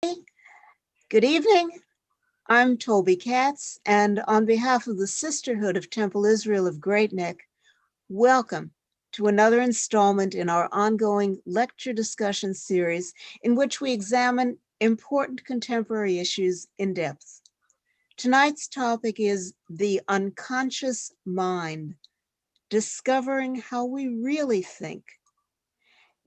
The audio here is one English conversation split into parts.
Good evening. I'm Toby Katz, and on behalf of the Sisterhood of Temple Israel of Great Neck, welcome to another installment in our ongoing lecture discussion series in which we examine important contemporary issues in depth. Tonight's topic is the unconscious mind, discovering how we really think.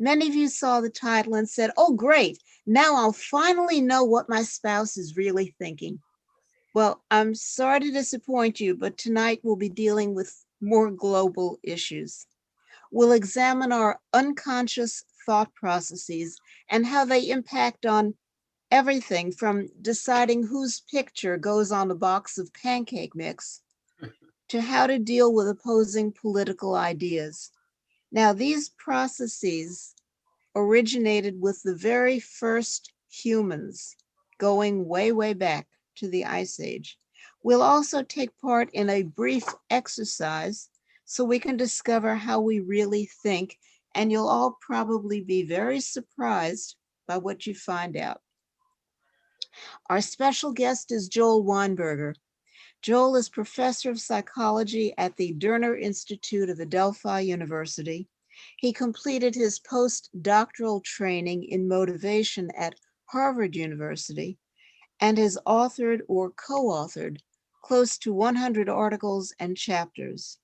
Many of you saw the title and said, "Oh, great, now I'll finally know what my spouse is really thinking." Well, I'm sorry to disappoint you, but tonight we'll be dealing with more global issues. We'll examine our unconscious thought processes and how they impact on everything from deciding whose picture goes on a box of pancake mix to how to deal with opposing political ideas. Now, these processes originated with the very first humans going way, way back to the Ice Age. We'll also take part in a brief exercise so we can discover how we really think, and you'll all probably be very surprised by what you find out. Our special guest is Joel Weinberger. Joel is professor of psychology at the Derner Institute of Adelphi University. He completed his postdoctoral training in motivation at Harvard University and has authored or co-authored close to 100 articles and chapters.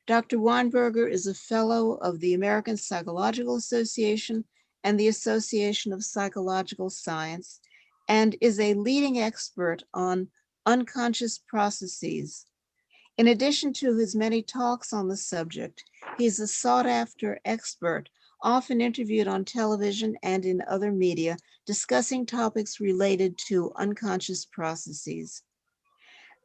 Dr. Weinberger is a fellow of the American Psychological Association and the Association of Psychological Science, and is a leading expert on unconscious processes. In addition to his many talks on the subject, he's a sought-after expert, often interviewed on television and in other media, discussing topics related to unconscious processes.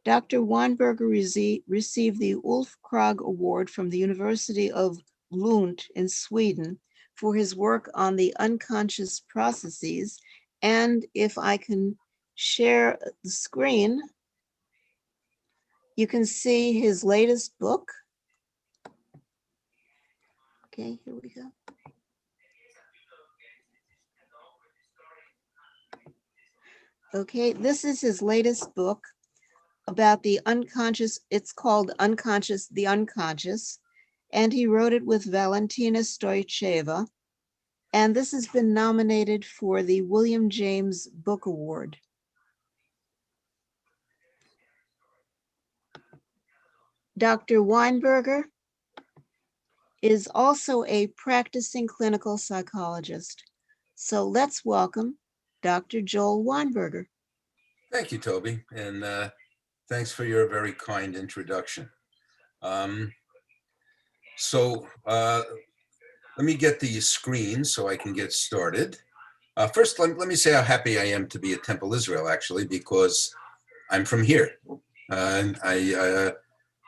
Dr. Weinberger received the Ulf Krag Award from the University of Lund in Sweden for his work on the unconscious processes. And if I can share the screen, you can see his latest book. Okay, here we go. Okay, this is his latest book about the unconscious. It's called Unconscious, the Unconscious, and he wrote it with Valentina Stoycheva. And this has been nominated for the William James Book Award. Dr. Weinberger is also a practicing clinical psychologist. So let's welcome Dr. Joel Weinberger. Thank you, Toby, and thanks for your very kind introduction. Let me get the screen so I can get started. First, let me say how happy I am to be at Temple Israel, actually, because I'm from here. And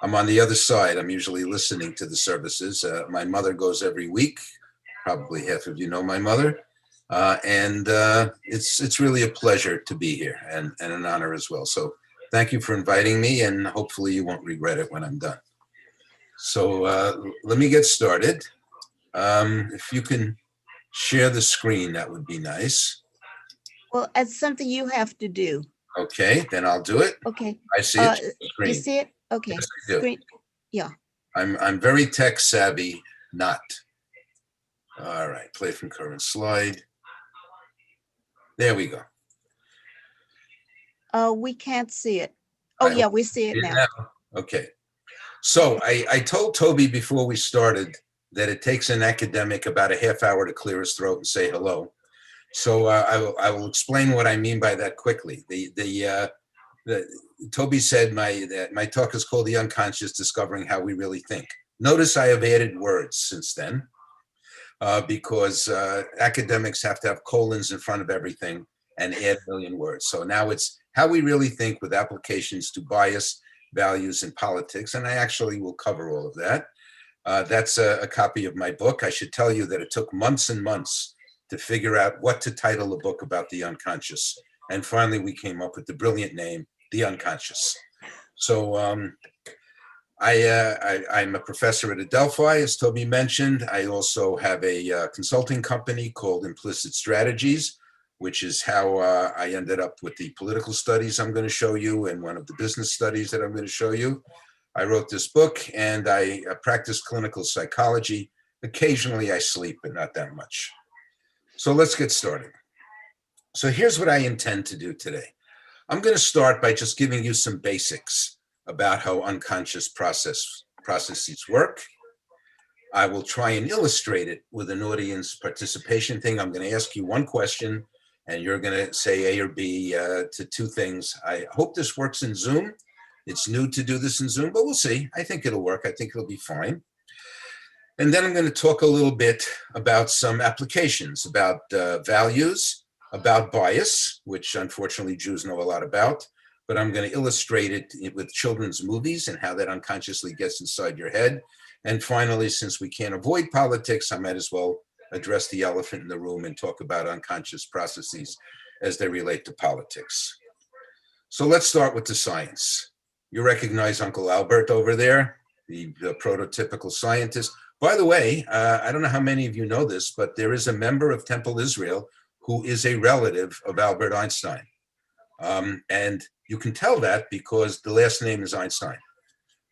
I'm on the other side. I'm usually listening to the services. My mother goes every week. Probably half of you know my mother. And it's really a pleasure to be here and an honor as well. So thank you for inviting me, and hopefully you won't regret it when I'm done. So let me get started. If you can share the screen, that would be nice. Well, it's something you have to do. Okay, then I'll do it. Okay. I see it. You see it? Okay. Yes, I do. Screen. Yeah. I'm very tech savvy, not. All right, play from current slide. There we go. We can't see it. Oh, yeah, we see it now. Okay. So I told Toby before we started that it takes an academic about a half hour to clear his throat and say hello. So I will explain what I mean by that quickly. Toby said my talk is called The Unconscious, Discovering How We Really Think. Notice I have added words since then because academics have to have colons in front of everything and add a million words. So now it's how we really think with applications to bias, values, and politics. And I actually will cover all of that. That's a copy of my book. I should tell you that it took months and months to figure out what to title a book about the unconscious. And finally, we came up with the brilliant name, The Unconscious. So I'm a professor at Adelphi, as Toby mentioned. I also have a consulting company called Implicit Strategies, which is how I ended up with the political studies I'm going to show you and one of the business studies that I'm going to show you. I wrote this book and I practice clinical psychology. Occasionally I sleep, but not that much. So let's get started. So here's what I intend to do today. I'm going to start by just giving you some basics about how unconscious processes work. I will try and illustrate it with an audience participation thing. I'm going to ask you one question and you're going to say A or B to two things. I hope this works in Zoom. It's new to do this in Zoom, but we'll see. I think it'll work. I think it'll be fine. And then I'm going to talk a little bit about some applications, about values, about bias, which unfortunately Jews know a lot about, but I'm going to illustrate it with children's movies and how that unconsciously gets inside your head. And finally, since we can't avoid politics, I might as well address the elephant in the room and talk about unconscious processes as they relate to politics. So let's start with the science. You recognize Uncle Albert over there, the prototypical scientist. By the way, I don't know how many of you know this, but there is a member of Temple Israel who is a relative of Albert Einstein. And you can tell that because the last name is Einstein.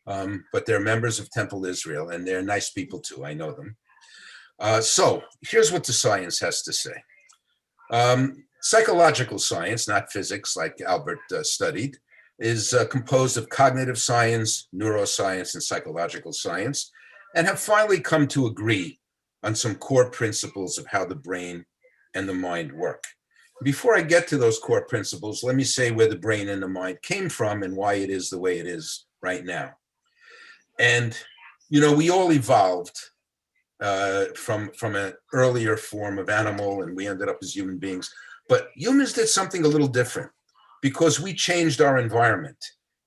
But they're members of Temple Israel, and they're nice people too. I know them. So here's what the science has to say. Psychological science, not physics like Albert studied, is composed of cognitive science, neuroscience, and psychological science, and have finally come to agree on some core principles of how the brain and the mind work. Before I get to those core principles, let me say where the brain and the mind came from and why it is the way it is right now. And, you know, we all evolved from an earlier form of animal, and we ended up as human beings. But humans did something a little different because we changed our environment.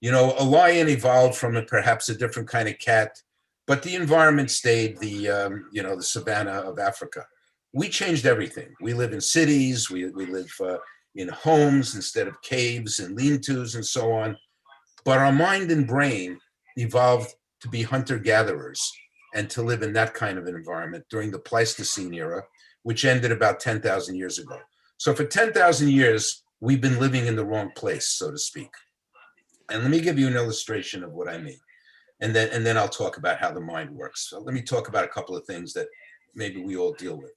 You know, a lion evolved from perhaps a different kind of cat, but the environment stayed the savanna of Africa. We changed everything. We live in cities, we live in homes instead of caves and lean-tos and so on. But our mind and brain evolved to be hunter-gatherers and to live in that kind of an environment during the Pleistocene era, which ended about 10,000 years ago. So for 10,000 years, we've been living in the wrong place, so to speak. And let me give you an illustration of what I mean. And then I'll talk about how the mind works. So let me talk about a couple of things that maybe we all deal with.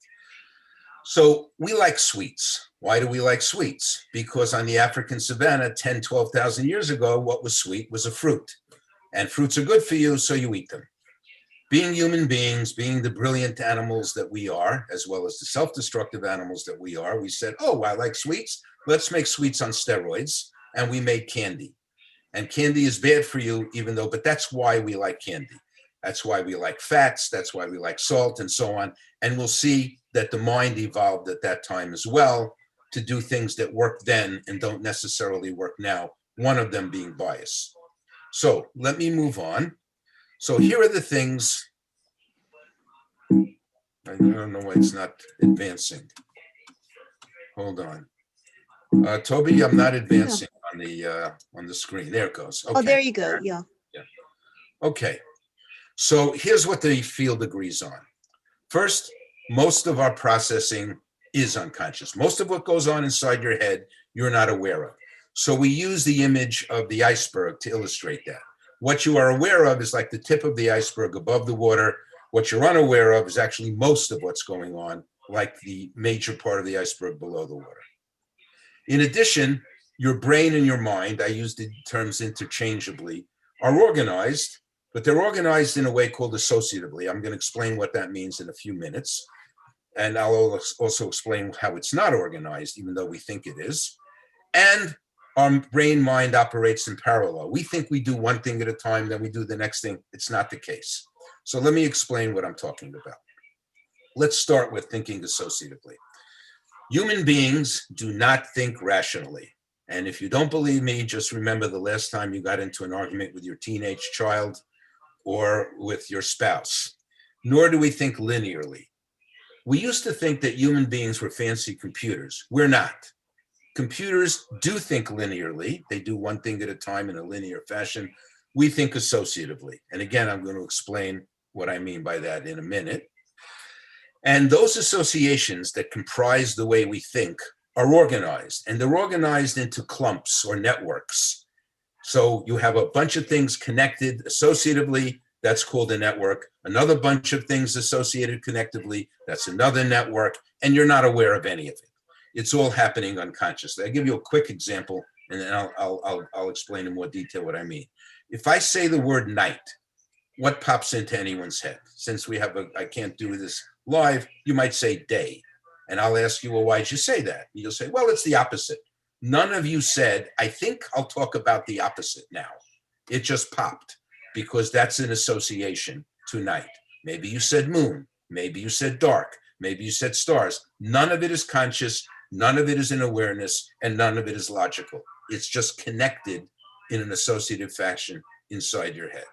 So we like sweets. Why do we like sweets? Because on the African savanna 10, 12,000 years ago, what was sweet was a fruit. And fruits are good for you, so you eat them. Being human beings, being the brilliant animals that we are, as well as the self-destructive animals that we are, we said, oh, I like sweets. Let's make sweets on steroids. And we made candy. And candy is bad for you, but that's why we like candy. That's why we like fats. That's why we like salt and so on. And we'll see that the mind evolved at that time as well to do things that work then and don't necessarily work now, one of them being bias. So let me move on. So here are the things. I don't know why it's not advancing. Hold on. Toby, I'm not advancing on the screen. There it goes. Okay. Oh, there you go. Yeah. Okay. So here's what the field agrees on. First, most of our processing is unconscious. Most of what goes on inside your head, you're not aware of. So we use the image of the iceberg to illustrate that. What you are aware of is like the tip of the iceberg above the water. What you're unaware of is actually most of what's going on, like the major part of the iceberg below the water. In addition, your brain and your mind, I use the terms interchangeably, are organized, but they're organized in a way called associatively. I'm going to explain what that means in a few minutes. And I'll also explain how it's not organized, even though we think it is. And our brain-mind operates in parallel. We think we do one thing at a time, then we do the next thing. It's not the case. So let me explain what I'm talking about. Let's start with thinking associatively. Human beings do not think rationally. And if you don't believe me, just remember the last time you got into an argument with your teenage child or with your spouse. Nor do we think linearly. We used to think that human beings were fancy computers. We're not. Computers do think linearly. They do one thing at a time in a linear fashion. We think associatively. And again, I'm going to explain what I mean by that in a minute. And those associations that comprise the way we think are organized, and they're organized into clumps or networks. So you have a bunch of things connected associatively, that's called a network. Another bunch of things associated connectively, that's another network, and you're not aware of any of it. It's all happening unconsciously. I'll give you a quick example, and then I'll explain in more detail what I mean. If I say the word night, what pops into anyone's head? Since I can't do this live, you might say day. And I'll ask you, well, why'd you say that? And you'll say, well, it's the opposite. None of you said, I think I'll talk about the opposite now. It just popped because that's an association to night. Maybe you said moon. Maybe you said dark. Maybe you said stars. None of it is conscious. None of it is in awareness, and none of it is logical. It's just connected in an associative fashion inside your head.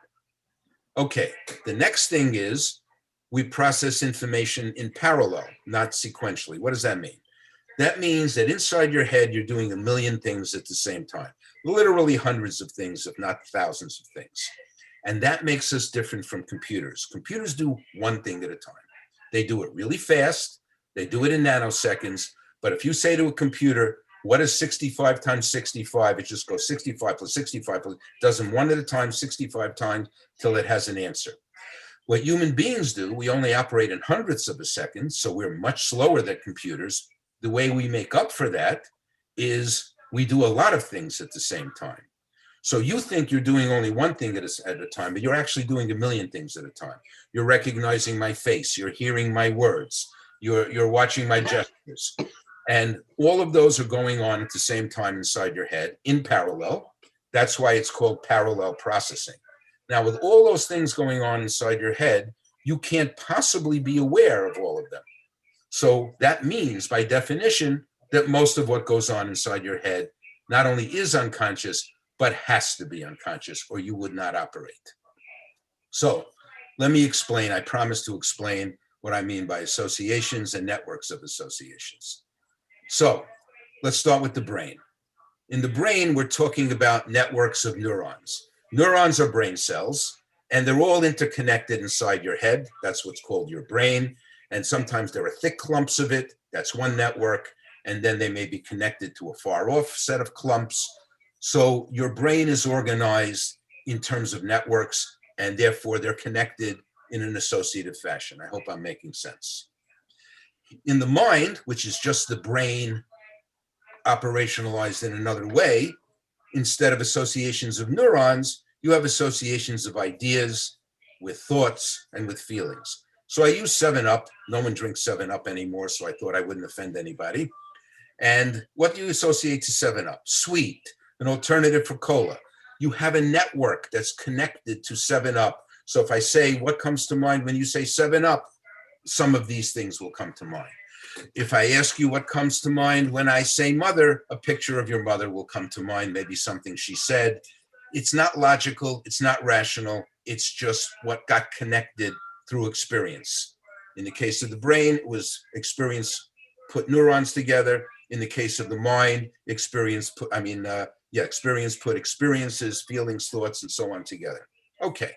Okay, the next thing is we process information in parallel, not sequentially. What does that mean? That means that inside your head, you're doing a million things at the same time, literally hundreds of things, if not thousands of things. And that makes us different from computers. Computers do one thing at a time. They do it really fast. They do it in nanoseconds. But if you say to a computer, what is 65 times 65? It just goes 65 plus 65 plus, does them one at a time, 65 times till it has an answer. What human beings do, we only operate in hundredths of a second, so we're much slower than computers. The way we make up for that is we do a lot of things at the same time. So you think you're doing only one thing at a time, but you're actually doing a million things at a time. You're recognizing my face, you're hearing my words, you're watching my gestures. And all of those are going on at the same time inside your head in parallel. That's why it's called parallel processing. Now, with all those things going on inside your head, you can't possibly be aware of all of them. So that means, by definition, that most of what goes on inside your head not only is unconscious, but has to be unconscious, or you would not operate. So let me explain. I promise to explain what I mean by associations and networks of associations. So let's start with the brain. In the brain, we're talking about networks of neurons. Neurons are brain cells, and they're all interconnected inside your head. That's what's called your brain. And sometimes there are thick clumps of it. That's one network. And then they may be connected to a far off set of clumps. So your brain is organized in terms of networks, and therefore they're connected in an associative fashion. I hope I'm making sense. In the mind, which is just the brain operationalized in another way, instead of associations of neurons, you have associations of ideas with thoughts and with feelings. So I use 7-Up. No one drinks 7-Up anymore, so I thought I wouldn't offend anybody. And what do you associate to 7-Up? Sweet, an alternative for cola. You have a network that's connected to 7-Up. So if I say, what comes to mind when you say 7-Up? Some of these things will come to mind. If I ask you what comes to mind when I say mother, a picture of your mother will come to mind, maybe something she said. It's not logical, it's not rational, it's just what got connected through experience. In the case of the brain, it was experience put neurons together. In the case of the mind, experience put experiences, feelings, thoughts, and so on together. Okay,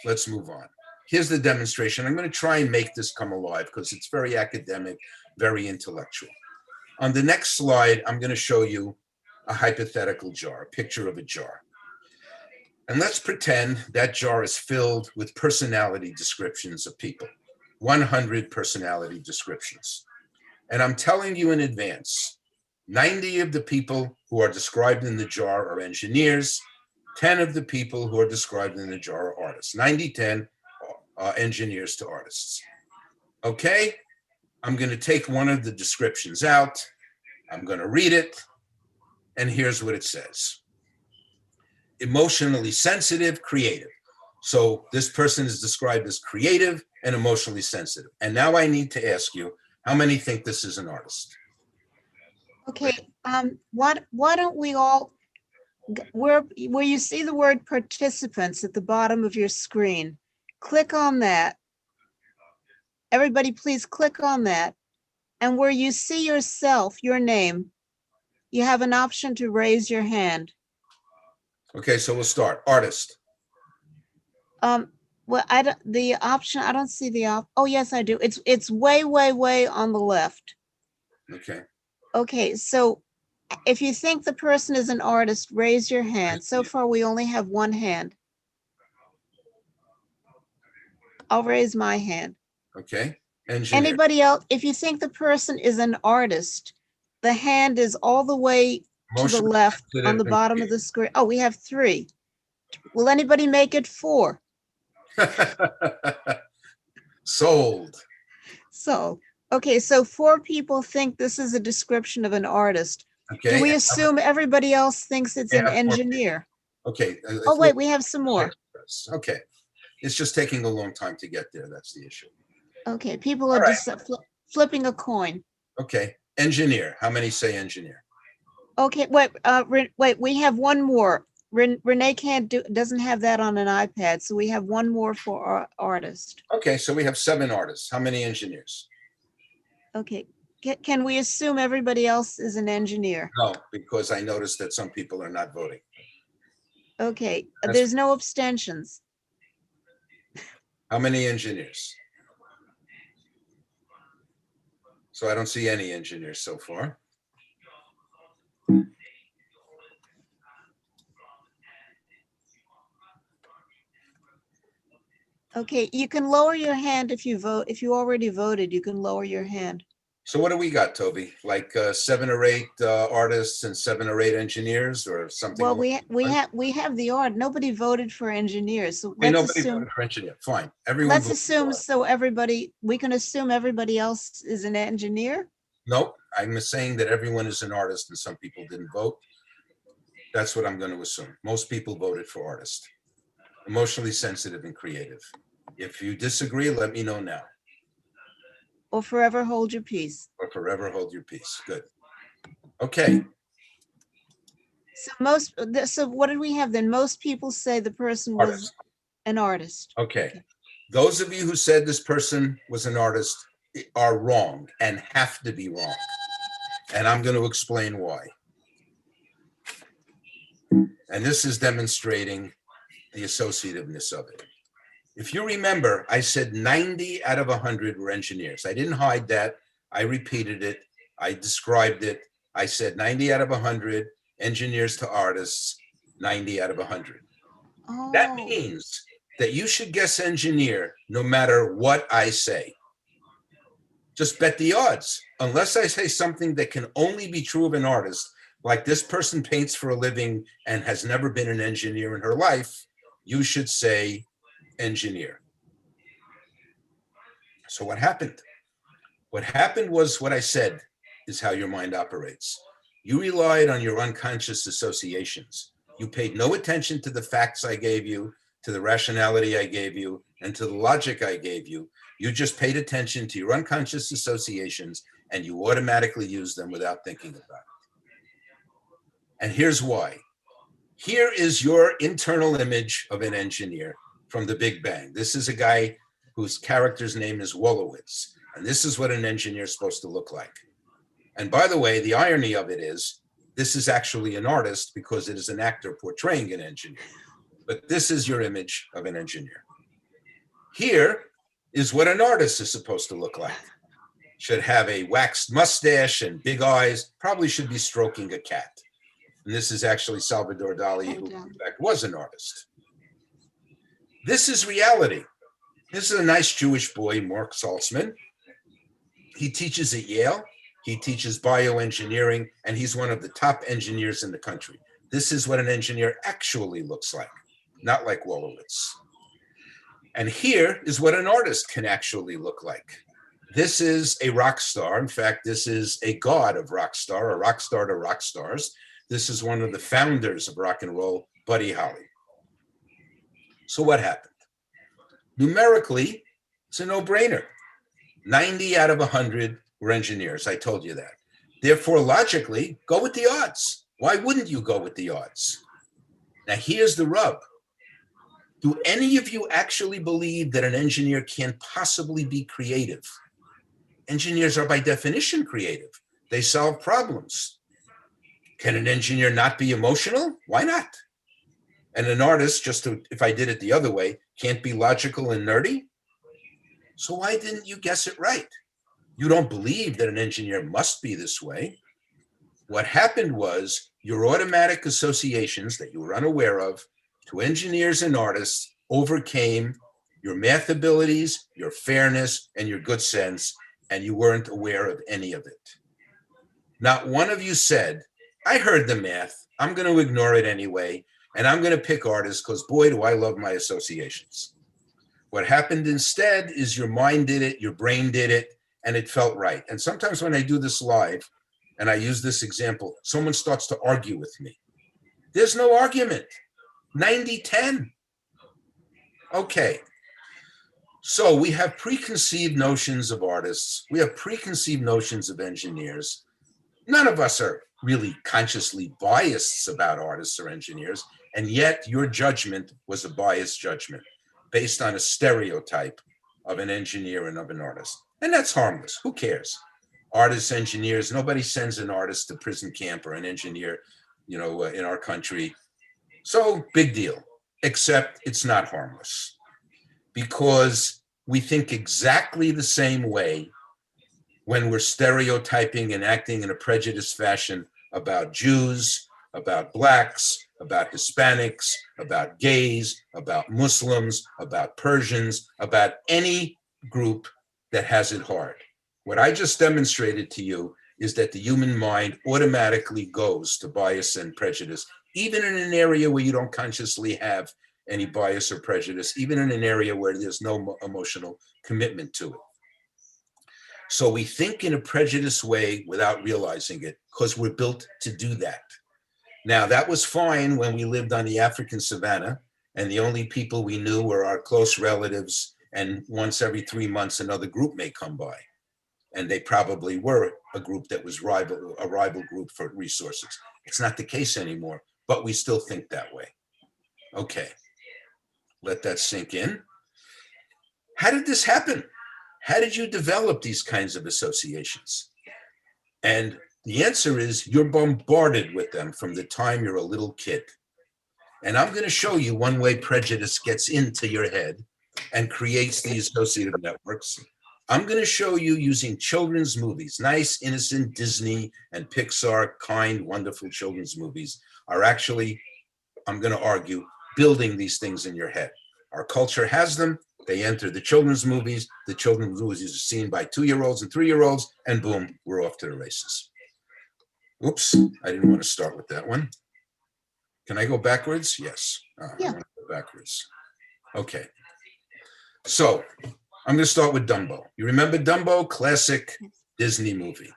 let's move on. Here's the demonstration. I'm going to try and make this come alive because it's very academic, very intellectual. On the next slide, I'm going to show you a hypothetical jar, a picture of a jar. And let's pretend that jar is filled with personality descriptions of people, 100 personality descriptions. And I'm telling you in advance, 90 of the people who are described in the jar are engineers, 10 of the people who are described in the jar are artists, 90-10. Engineers to artists. Okay, I'm going to take one of the descriptions out. I'm going to read it. And here's what it says. Emotionally sensitive, creative. So this person is described as creative and emotionally sensitive. And now I need to ask you, how many think this is an artist? Okay, why don't we all, where you see the word participants at the bottom of your screen, click on that. Everybody, please click on that. And where you see yourself, your name, you have an option to raise your hand. Okay, so we'll start. Artist. Well, I don't see the oh, yes, I do. It's way, way, way on the left. Okay. Okay, so if you think the person is an artist, raise your hand. So far, we only have one hand. I'll raise my hand. Okay, engineer. Anybody else? If you think the person is an artist, the hand is all the way to the Emotionally left on sensitive the and bottom of the screen. Oh, we have 3. Will anybody make it 4? Sold. So, okay, so 4 people think this is a description of an artist. Okay. Do we and assume everybody else thinks it's We an have 4 people. engineer? Okay. Oh, wait, we have some more. Okay. It's just taking a long time to get there. That's the issue. Okay, people are All right. just flipping a coin. Okay. Engineer. How many say engineer? Okay, wait, we have one more. Renee doesn't have that on an iPad, so we have one more for our artist. Okay. So we have 7 artists. How many engineers? Okay, can we assume everybody else is an engineer? No, because I noticed that some people are not voting. Okay, That's- there's no abstentions. How many engineers? So I don't see any engineers so far. Okay, you can lower your hand if you vote. If you already voted, you can lower your hand. So what do we got, Toby? Like 7 or 8 artists and 7 or 8 engineers or something? Well, along we have the art. Nobody voted for engineers, so Okay, let's nobody assume. voted for engineer. Fine. Everyone. Let's voted assume for we can assume everybody else is an engineer. Nope. I'm saying that everyone is an artist and some people didn't vote. That's what I'm going to assume. Most people voted for artist. Emotionally sensitive and creative. If you disagree, let me know now. Or forever hold your peace. Or forever hold your peace. Good. Okay. So what did we have then? Most people say the person was Artist. an artist. Okay. Those of you who said this person was an artist are wrong and have to be wrong. And I'm going to explain why. And this is demonstrating the associativeness of it. If you remember, I said 90 out of 100 were engineers. I didn't hide that. I repeated it. I described it. I said 90 out of 100 engineers to artists, 90 out of 100. Oh. That means that you should guess engineer no matter what I say. Just bet the odds. Unless I say something that can only be true of an artist, like this person paints for a living and has never been an engineer in her life, you should say engineer. So what happened? What happened was what I said is how your mind operates. You relied on your unconscious associations. You paid no attention to the facts I gave you, to the rationality I gave you, and to the logic I gave you. You just paid attention to your unconscious associations and you automatically used them without thinking about it. And here's why. Here is your internal image of an engineer from the Big Bang. This is a guy whose character's name is Wolowitz. And this is what an engineer is supposed to look like. And by the way, the irony of it is, this is actually an artist because it is an actor portraying an engineer. But this is your image of an engineer. Here is what an artist is supposed to look like. Should have a waxed mustache and big eyes, probably should be stroking a cat. And this is actually Salvador Dali, who in fact was an artist. This is reality. This is a nice Jewish boy, Mark Saltzman. He teaches at Yale. He teaches bioengineering, and he's one of the top engineers in the country. This is what an engineer actually looks like, not like Wolowitz. And here is what an artist can actually look like. This is a rock star. In fact, this is a god of rock star, a rock star to rock stars. This is one of the founders of rock and roll, Buddy Holly. So what happened? Numerically, it's a no-brainer. 90 out of 100 were engineers. I told you that. Therefore, logically, go with the odds. Why wouldn't you go with the odds? Now, here's the rub. Do any of you actually believe that an engineer can't possibly be creative? Engineers are by definition creative. They solve problems. Can an engineer not be emotional? Why not? And an artist, if I did it the other way, can't be logical and nerdy? So why didn't you guess it right? You don't believe that an engineer must be this way. What happened was your automatic associations that you were unaware of to engineers and artists overcame your math abilities, your fairness, and your good sense, and you weren't aware of any of it. Not one of you said, I heard the math, I'm going to ignore it anyway, and I'm going to pick artists because boy, do I love my associations. What happened instead is your mind did it, your brain did it, and it felt right. And sometimes when I do this live, and I use this example, someone starts to argue with me. There's no argument. 90-10. Okay. So we have preconceived notions of artists. We have preconceived notions of engineers. None of us are really consciously biased about artists or engineers, and yet your judgment was a biased judgment based on a stereotype of an engineer and of an artist. And that's harmless. Who cares? Artists, engineers, nobody sends an artist to prison camp or an engineer, in our country. So big deal, except it's not harmless because we think exactly the same way when we're stereotyping and acting in a prejudiced fashion about Jews, about Blacks, about Hispanics, about gays, about Muslims, about Persians, about any group that has it hard. What I just demonstrated to you is that the human mind automatically goes to bias and prejudice, even in an area where you don't consciously have any bias or prejudice, even in an area where there's no emotional commitment to it. So we think in a prejudiced way without realizing it because we're built to do that. Now, that was fine when we lived on the African savannah and the only people we knew were our close relatives, and once every 3 months another group may come by. And they probably were a group that was a rival group for resources. It's not the case anymore, but we still think that way. Okay, let that sink in. How did this happen? How did you develop these kinds of associations? And the answer is you're bombarded with them from the time you're a little kid. And I'm going to show you one way prejudice gets into your head and creates these associative networks. I'm going to show you using children's movies. Nice, innocent Disney and Pixar, kind, wonderful children's movies are actually, I'm going to argue, building these things in your head. Our culture has them. They enter the children's movies. The children's movies are seen by 2-year-olds and 3-year-olds, and boom, we're off to the races. Oops, I didn't want to start with that one. Can I go backwards? Yes. Yeah. I want to go backwards. Okay. So I'm going to start with Dumbo. You remember Dumbo? Classic Disney movie.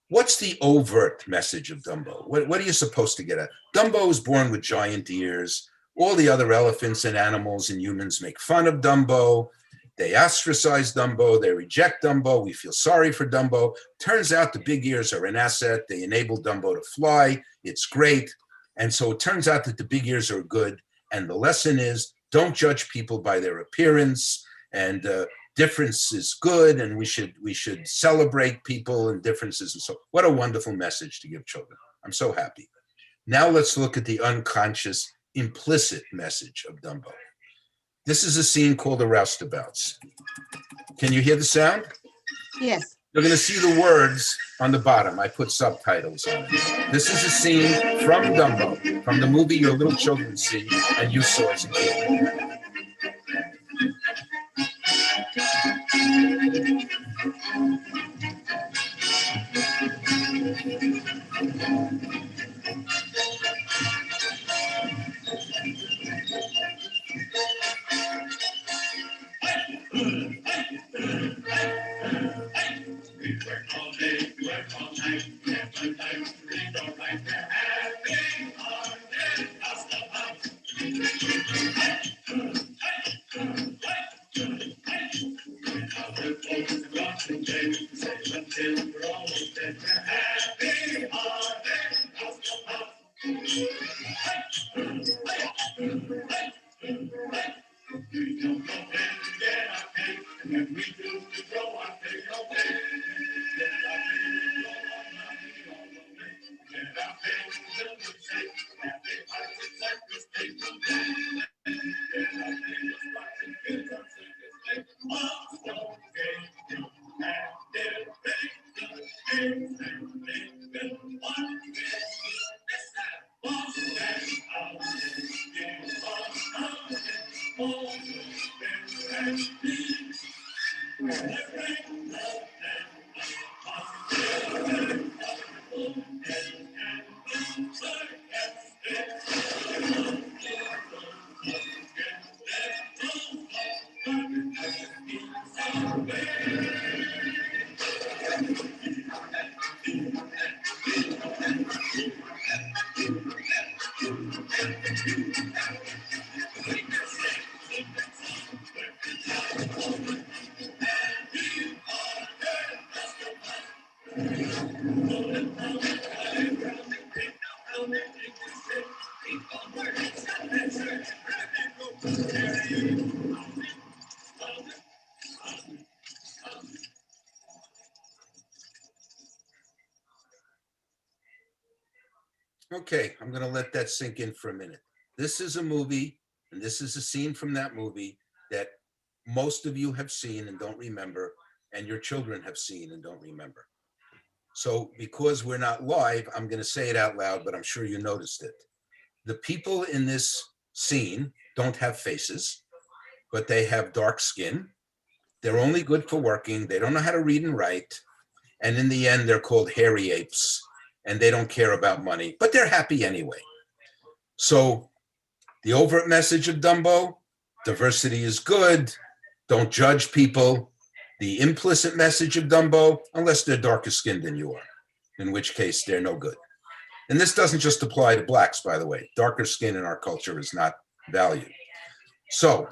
What's the overt message of Dumbo? What are you supposed to get at? Dumbo is born with giant ears. All the other elephants and animals and humans make fun of Dumbo. They ostracize Dumbo. They reject Dumbo. We feel sorry for Dumbo. Turns out the big ears are an asset. They enable Dumbo to fly. It's great. And so it turns out that the big ears are good. And the lesson is don't judge people by their appearance. And difference is good. And we should celebrate people and differences. And so what a wonderful message to give children. I'm so happy. Now let's look at the unconscious, implicit message of Dumbo. This is a scene called The Roustabouts. Can you hear the sound? Yes. You're going to see the words on the bottom. I put subtitles on it. This is a scene from Dumbo, from the movie your little children see and you saw as a kid. Okay, I'm going to let that sink in for a minute. This is a movie, and this is a scene from that movie that most of you have seen and don't remember, and your children have seen and don't remember. So because we're not live, I'm going to say it out loud, but I'm sure you noticed it. The people in this scene don't have faces, but they have dark skin. They're only good for working. They don't know how to read and write. And in the end, they're called hairy apes, and they don't care about money, but they're happy anyway. So the overt message of Dumbo, diversity is good. Don't judge people. The implicit message of Dumbo, unless they're darker skinned than you are, in which case they're no good. And this doesn't just apply to blacks, by the way. Darker skin in our culture is not valued. So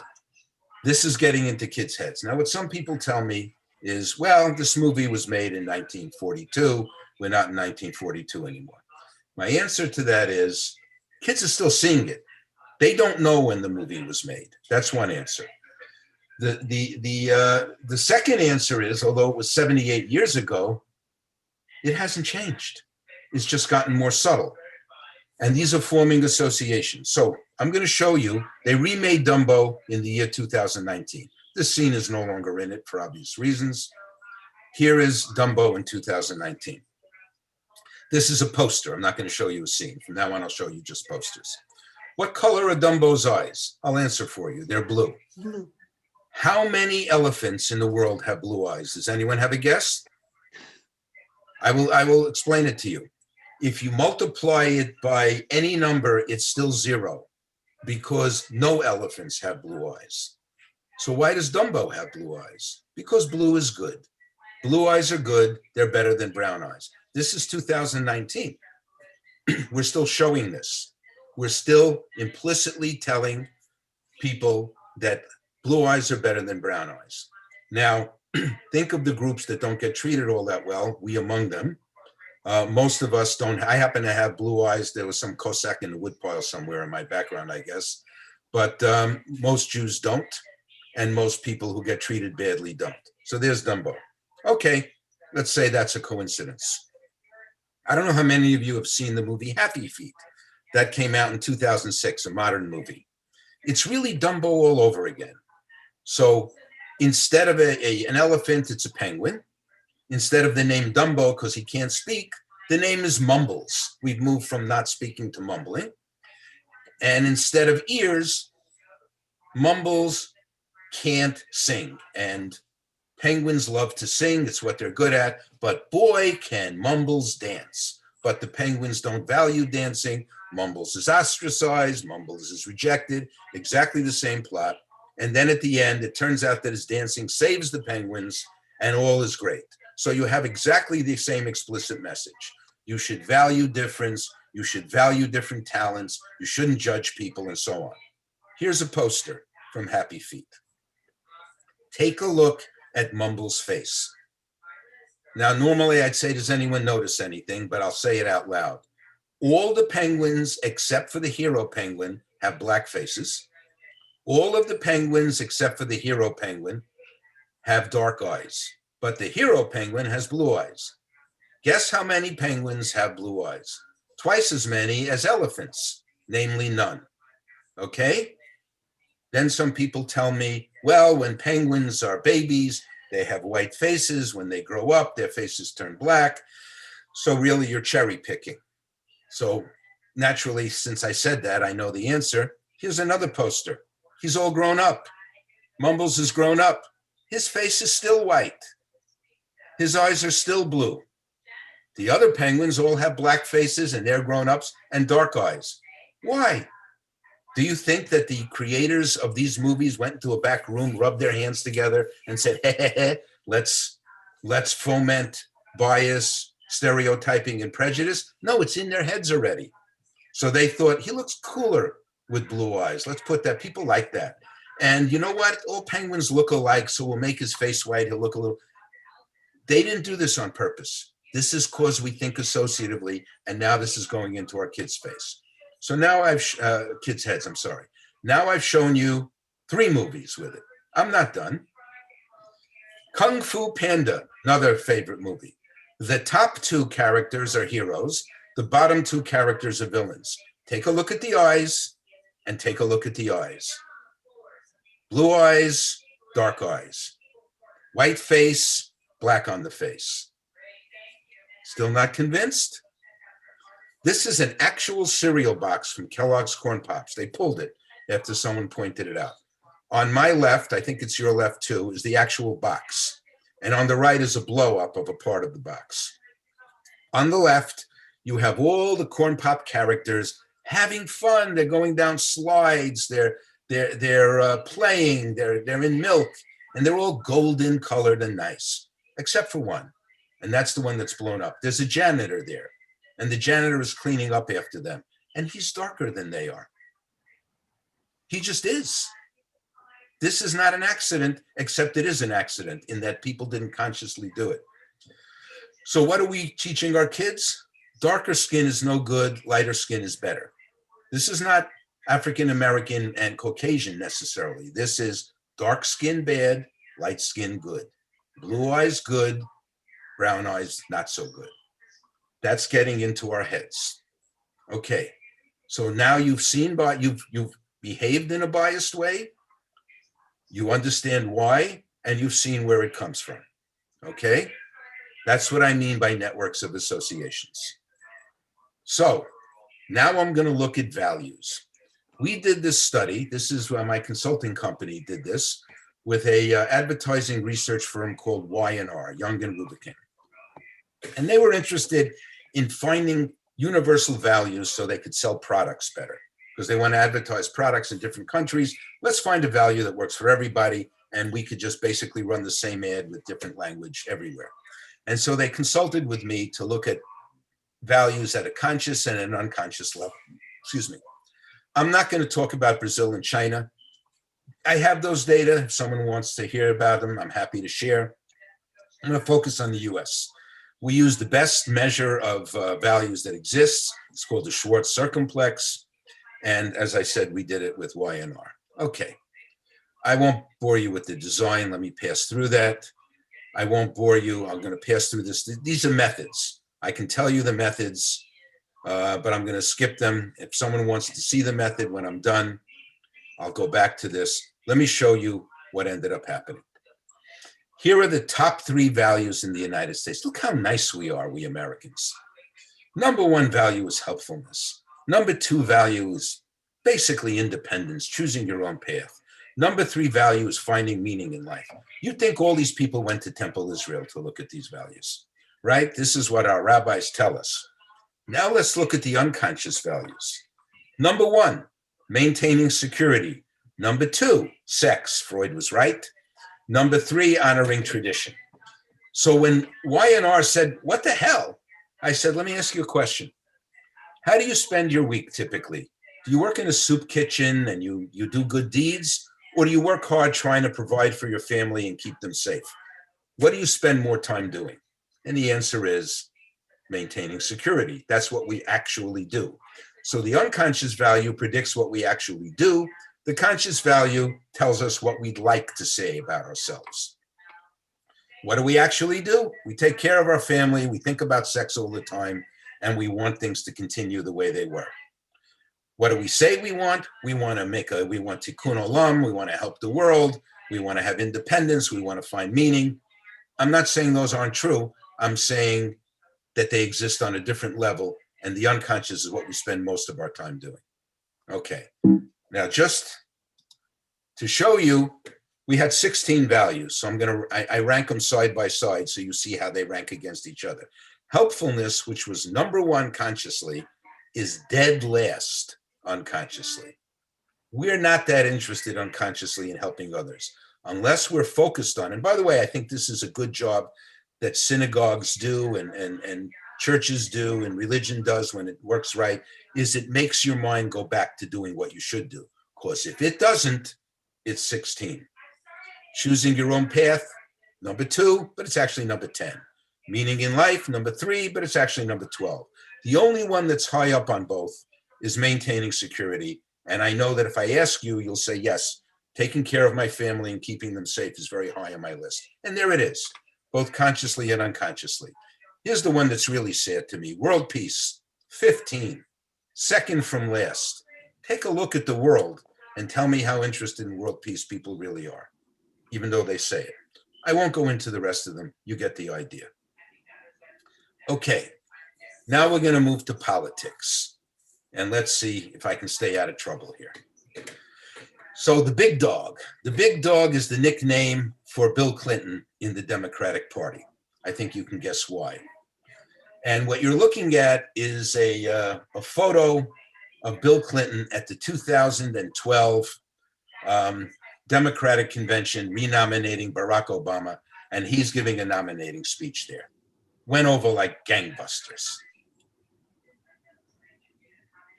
this is getting into kids' heads. Now, what some people tell me is, well, this movie was made in 1942. We're not in 1942 anymore. My answer to that is, kids are still seeing it. They don't know when the movie was made. That's one answer. The second answer is, although it was 78 years ago, it hasn't changed. It's just gotten more subtle. And these are forming associations. So I'm going to show you, they remade Dumbo in the year 2019. This scene is no longer in it for obvious reasons. Here is Dumbo in 2019. This is a poster. I'm not going to show you a scene. From now on, I'll show you just posters. What color are Dumbo's eyes? I'll answer for you. They're blue. Blue. How many elephants in the world have blue eyes? Does anyone have a guess? I will explain it to you. If you multiply it by any number, it's still 0 because no elephants have blue eyes. So why does Dumbo have blue eyes? Because blue is good. Blue eyes are good. They're better than brown eyes. This is 2019. We're still showing this. We're still implicitly telling people that blue eyes are better than brown eyes. Now, think of the groups that don't get treated all that well, we among them. Most of us don't. I happen to have blue eyes. There was some Cossack in the woodpile somewhere in my background, I guess. But most Jews don't, and most people who get treated badly don't. So there's Dumbo. Okay, let's say that's a coincidence. I don't know how many of you have seen the movie Happy Feet. That came out in 2006, a modern movie. It's really Dumbo all over again. So instead of an elephant, it's a penguin. Instead of the name Dumbo, because he can't speak, the name is Mumbles. We've moved from not speaking to mumbling. And instead of ears, Mumbles can't sing. And penguins love to sing. It's what they're good at. But boy, can Mumbles dance. But the penguins don't value dancing. Mumbles is ostracized. Mumbles is rejected. Exactly the same plot. And then at the end, it turns out that his dancing saves the penguins and all is great. So you have exactly the same explicit message. You should value difference. You should value different talents. You shouldn't judge people and so on. Here's a poster from Happy Feet. Take a look at Mumbles' face. Now, normally I'd say, does anyone notice anything? But I'll say it out loud. All the penguins, except for the hero penguin, have black faces. All of the penguins, except for the hero penguin, have dark eyes. But the hero penguin has blue eyes. Guess how many penguins have blue eyes? Twice as many as elephants, namely none. Okay? Then some people tell me, well, when penguins are babies, they have white faces. When they grow up, their faces turn black. So really, you're cherry picking. So naturally, since I said that, I know the answer. Here's another poster. He's all grown up. Mumbles is grown up. His face is still white. His eyes are still blue. The other penguins all have black faces and they're grown-ups and dark eyes. Why? Do you think that the creators of these movies went into a back room, rubbed their hands together and said, hey, let's foment bias, stereotyping, and prejudice? No, it's in their heads already. So they thought, he looks cooler with blue eyes. Let's put that. People like that. And you know what? All penguins look alike, so we'll make his face white. He'll look a little... They didn't do this on purpose. This is because we think associatively, and now this is going into our kids' face. So now kids' heads, I'm sorry. Now I've shown you 3 movies with it. I'm not done. Kung Fu Panda, another favorite movie. The top 2 characters are heroes. The bottom 2 characters are villains. Take a look at the eyes and take a look at the eyes. Blue eyes, dark eyes. White face, black on the face. Still not convinced? This is an actual cereal box from Kellogg's Corn Pops. They pulled it after someone pointed it out. On my left, I think it's your left too, is the actual box. And on the right is a blow up of a part of the box. On the left, you have all the Corn Pop characters having fun. They're going down slides. They're playing. They're in milk, and they're all golden colored and nice, except for one, and that's the one that's blown up. There's a janitor there, and the janitor is cleaning up after them, and he's darker than they are. He just is. This is not an accident, except it is an accident in that people didn't consciously do it. So what are we teaching our kids? Darker skin is no good, lighter skin is better. This is not African American and Caucasian necessarily. This is dark skin bad, light skin good. Blue eyes good, brown eyes not so good. That's getting into our heads. Okay, so now you've behaved in a biased way. You understand why, and you've seen where it comes from. Okay, that's what I mean by networks of associations. So now I'm going to look at values. We did this study. This is why my consulting company did this with a advertising research firm called Y&R, Young and Rubicam. And they were interested in finding universal values so they could sell products better, because they want to advertise products in different countries. Let's find a value that works for everybody, and we could just basically run the same ad with different language everywhere. And so they consulted with me to look at values at a conscious and an unconscious level. Excuse me. I'm not going to talk about Brazil and China. I have those data. If someone wants to hear about them, I'm happy to share. I'm going to focus on the US. We use the best measure of values that exists. It's called the Schwartz Circumplex. And as I said, we did it with Y&R. Okay. I won't bore you with the design. Let me pass through that. I won't bore you. I'm going to pass through this. These are methods. I can tell you the methods, but I'm going to skip them. If someone wants to see the method when I'm done, I'll go back to this. Let me show you what ended up happening. Here are the top 3 values in the United States. Look how nice we are, we Americans. Number 1 value is helpfulness. Number 2 value is basically independence, choosing your own path. Number 3 value is finding meaning in life. You'd think all these people went to Temple Israel to look at these values, right? This is what our rabbis tell us. Now let's look at the unconscious values. Number 1, maintaining security. Number 2, sex. Freud was right. Number 3, honoring tradition. So when Y&R said, what the hell? I said, let me ask you a question. How do you spend your week typically? Do you work in a soup kitchen and you do good deeds? Or do you work hard trying to provide for your family and keep them safe? What do you spend more time doing? And the answer is maintaining security. That's what we actually do. So the unconscious value predicts what we actually do. The conscious value tells us what we'd like to say about ourselves. What do we actually do? We take care of our family. We think about sex all the time, and we want things to continue the way they were. What do we say we want? We want tikkun olam. We want to help the world. We want to have independence. We want to find meaning. I'm not saying those aren't true. I'm saying that they exist on a different level, and the unconscious is what we spend most of our time doing. Okay. Now, just to show you, we had 16 values. So I rank them side by side so you see how they rank against each other. Helpfulness, which was number 1 consciously, is dead last unconsciously. We're not that interested unconsciously in helping others unless we're focused on, and by the way, I think this is a good job that synagogues do and churches do and religion does when it works right, is it makes your mind go back to doing what you should do. Because if it doesn't, it's 16. Choosing your own path, number 2, but it's actually number 10. Meaning in life, number 3, but it's actually number 12. The only one that's high up on both is maintaining security. And I know that if I ask you, you'll say, yes, taking care of my family and keeping them safe is very high on my list. And there it is, both consciously and unconsciously. Here's the one that's really sad to me. World peace, 15, second from last. Take a look at the world and tell me how interested in world peace people really are, even though they say it. I won't go into the rest of them. You get the idea. Okay, now we're going to move to politics. And let's see if I can stay out of trouble here. So the big dog is the nickname for Bill Clinton in the Democratic Party. I think you can guess why. And what you're looking at is a photo of Bill Clinton at the 2012 Democratic Convention renominating Barack Obama, and he's giving a nominating speech there. Went over like gangbusters.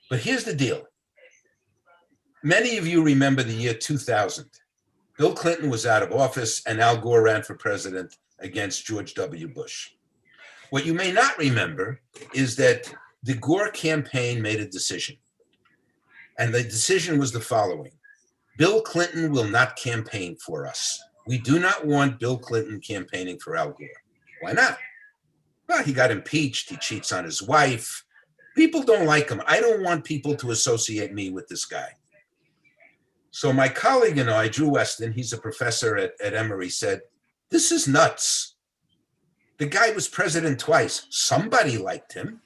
But here's the deal. Many of you remember the year 2000. Bill Clinton was out of office and Al Gore ran for president against George W. Bush. What you may not remember is that the Gore campaign made a decision. And the decision was the following. Bill Clinton will not campaign for us. We do not want Bill Clinton campaigning for Al Gore. Why not? Well, he got impeached. He cheats on his wife. People don't like him. I don't want people to associate me with this guy. So my colleague and I, Drew Weston, he's a professor at Emory, said, this is nuts. The guy was president twice. Somebody liked him.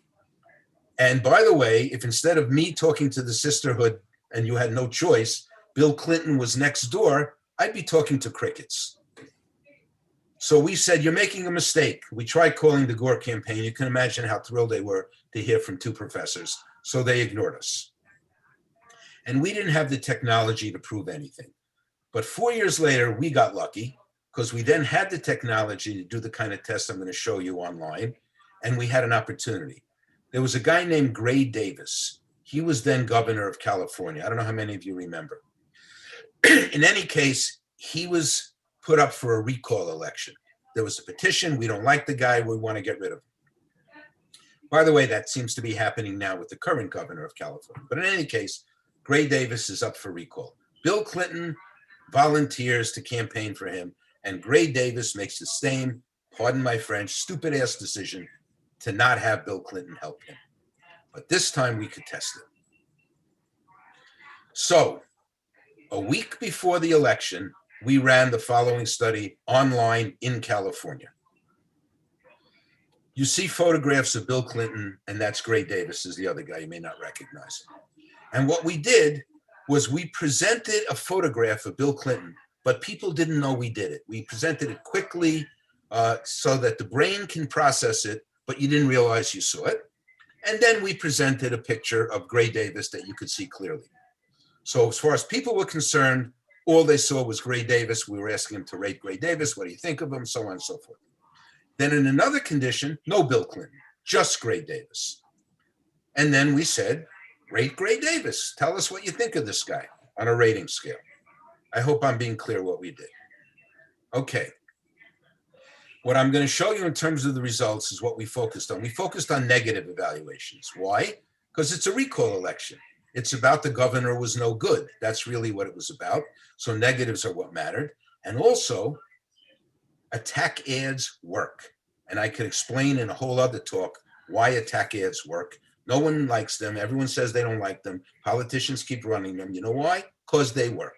And by the way, if instead of me talking to the sisterhood and you had no choice, Bill Clinton was next door, I'd be talking to crickets. So we said, you're making a mistake. We tried calling the Gore campaign. You can imagine how thrilled they were to hear from 2 professors. So they ignored us. And we didn't have the technology to prove anything. But 4 years later, we got lucky because we then had the technology to do the kind of tests I'm going to show you online. And we had an opportunity. There was a guy named Gray Davis. He was then governor of California. I don't know how many of you remember. In any case, he was put up for a recall election. There was a petition. We don't like the guy. We want to get rid of him. By the way, that seems to be happening now with the current governor of California. But in any case, Gray Davis is up for recall. Bill Clinton volunteers to campaign for him, and Gray Davis makes the same, pardon my French, stupid-ass decision to not have Bill Clinton help him. But this time we could test it. So, a week before the election, we ran the following study online in California. You see photographs of Bill Clinton, and that's Gray Davis is the other guy you may not recognize. And what we did was we presented a photograph of Bill Clinton, but people didn't know we did it. We presented it quickly so that the brain can process it, but you didn't realize you saw it. And then we presented a picture of Gray Davis that you could see clearly. So as far as people were concerned, all they saw was Gray Davis. We were asking them to rate Gray Davis. What do you think of him? So on and so forth. Then in another condition, no Bill Clinton, just Gray Davis. And then we said, rate Gray Davis. Tell us what you think of this guy on a rating scale. I hope I'm being clear what we did. Okay. What I'm going to show you in terms of the results is what we focused on. We focused on negative evaluations. Why? Because it's a recall election. It's about the governor was no good. That's really what it was about. So negatives are what mattered. And also, attack ads work. And I could explain in a whole other talk why attack ads work. No one likes them. Everyone says they don't like them. Politicians keep running them. You know why? Because they work.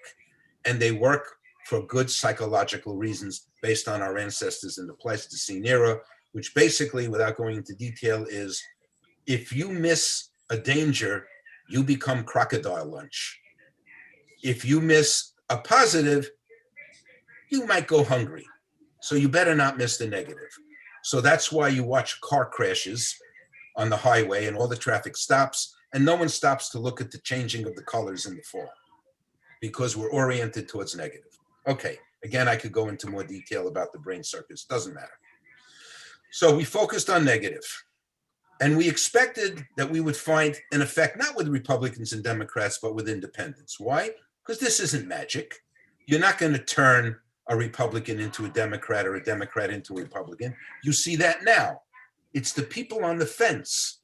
And they work for good psychological reasons based on our ancestors in the Pleistocene era, which basically, without going into detail, is if you miss a danger, you become crocodile lunch. If you miss a positive, you might go hungry. So you better not miss the negative. So that's why you watch car crashes on the highway and all the traffic stops and no one stops to look at the changing of the colors in the fall because we're oriented towards negative. Okay, again, I could go into more detail about the brain circuits, doesn't matter. So we focused on negative. And we expected that we would find an effect, not with Republicans and Democrats, but with independents. Why? Because this isn't magic. You're not going to turn a Republican into a Democrat or a Democrat into a Republican. You see that now. It's the people on the fence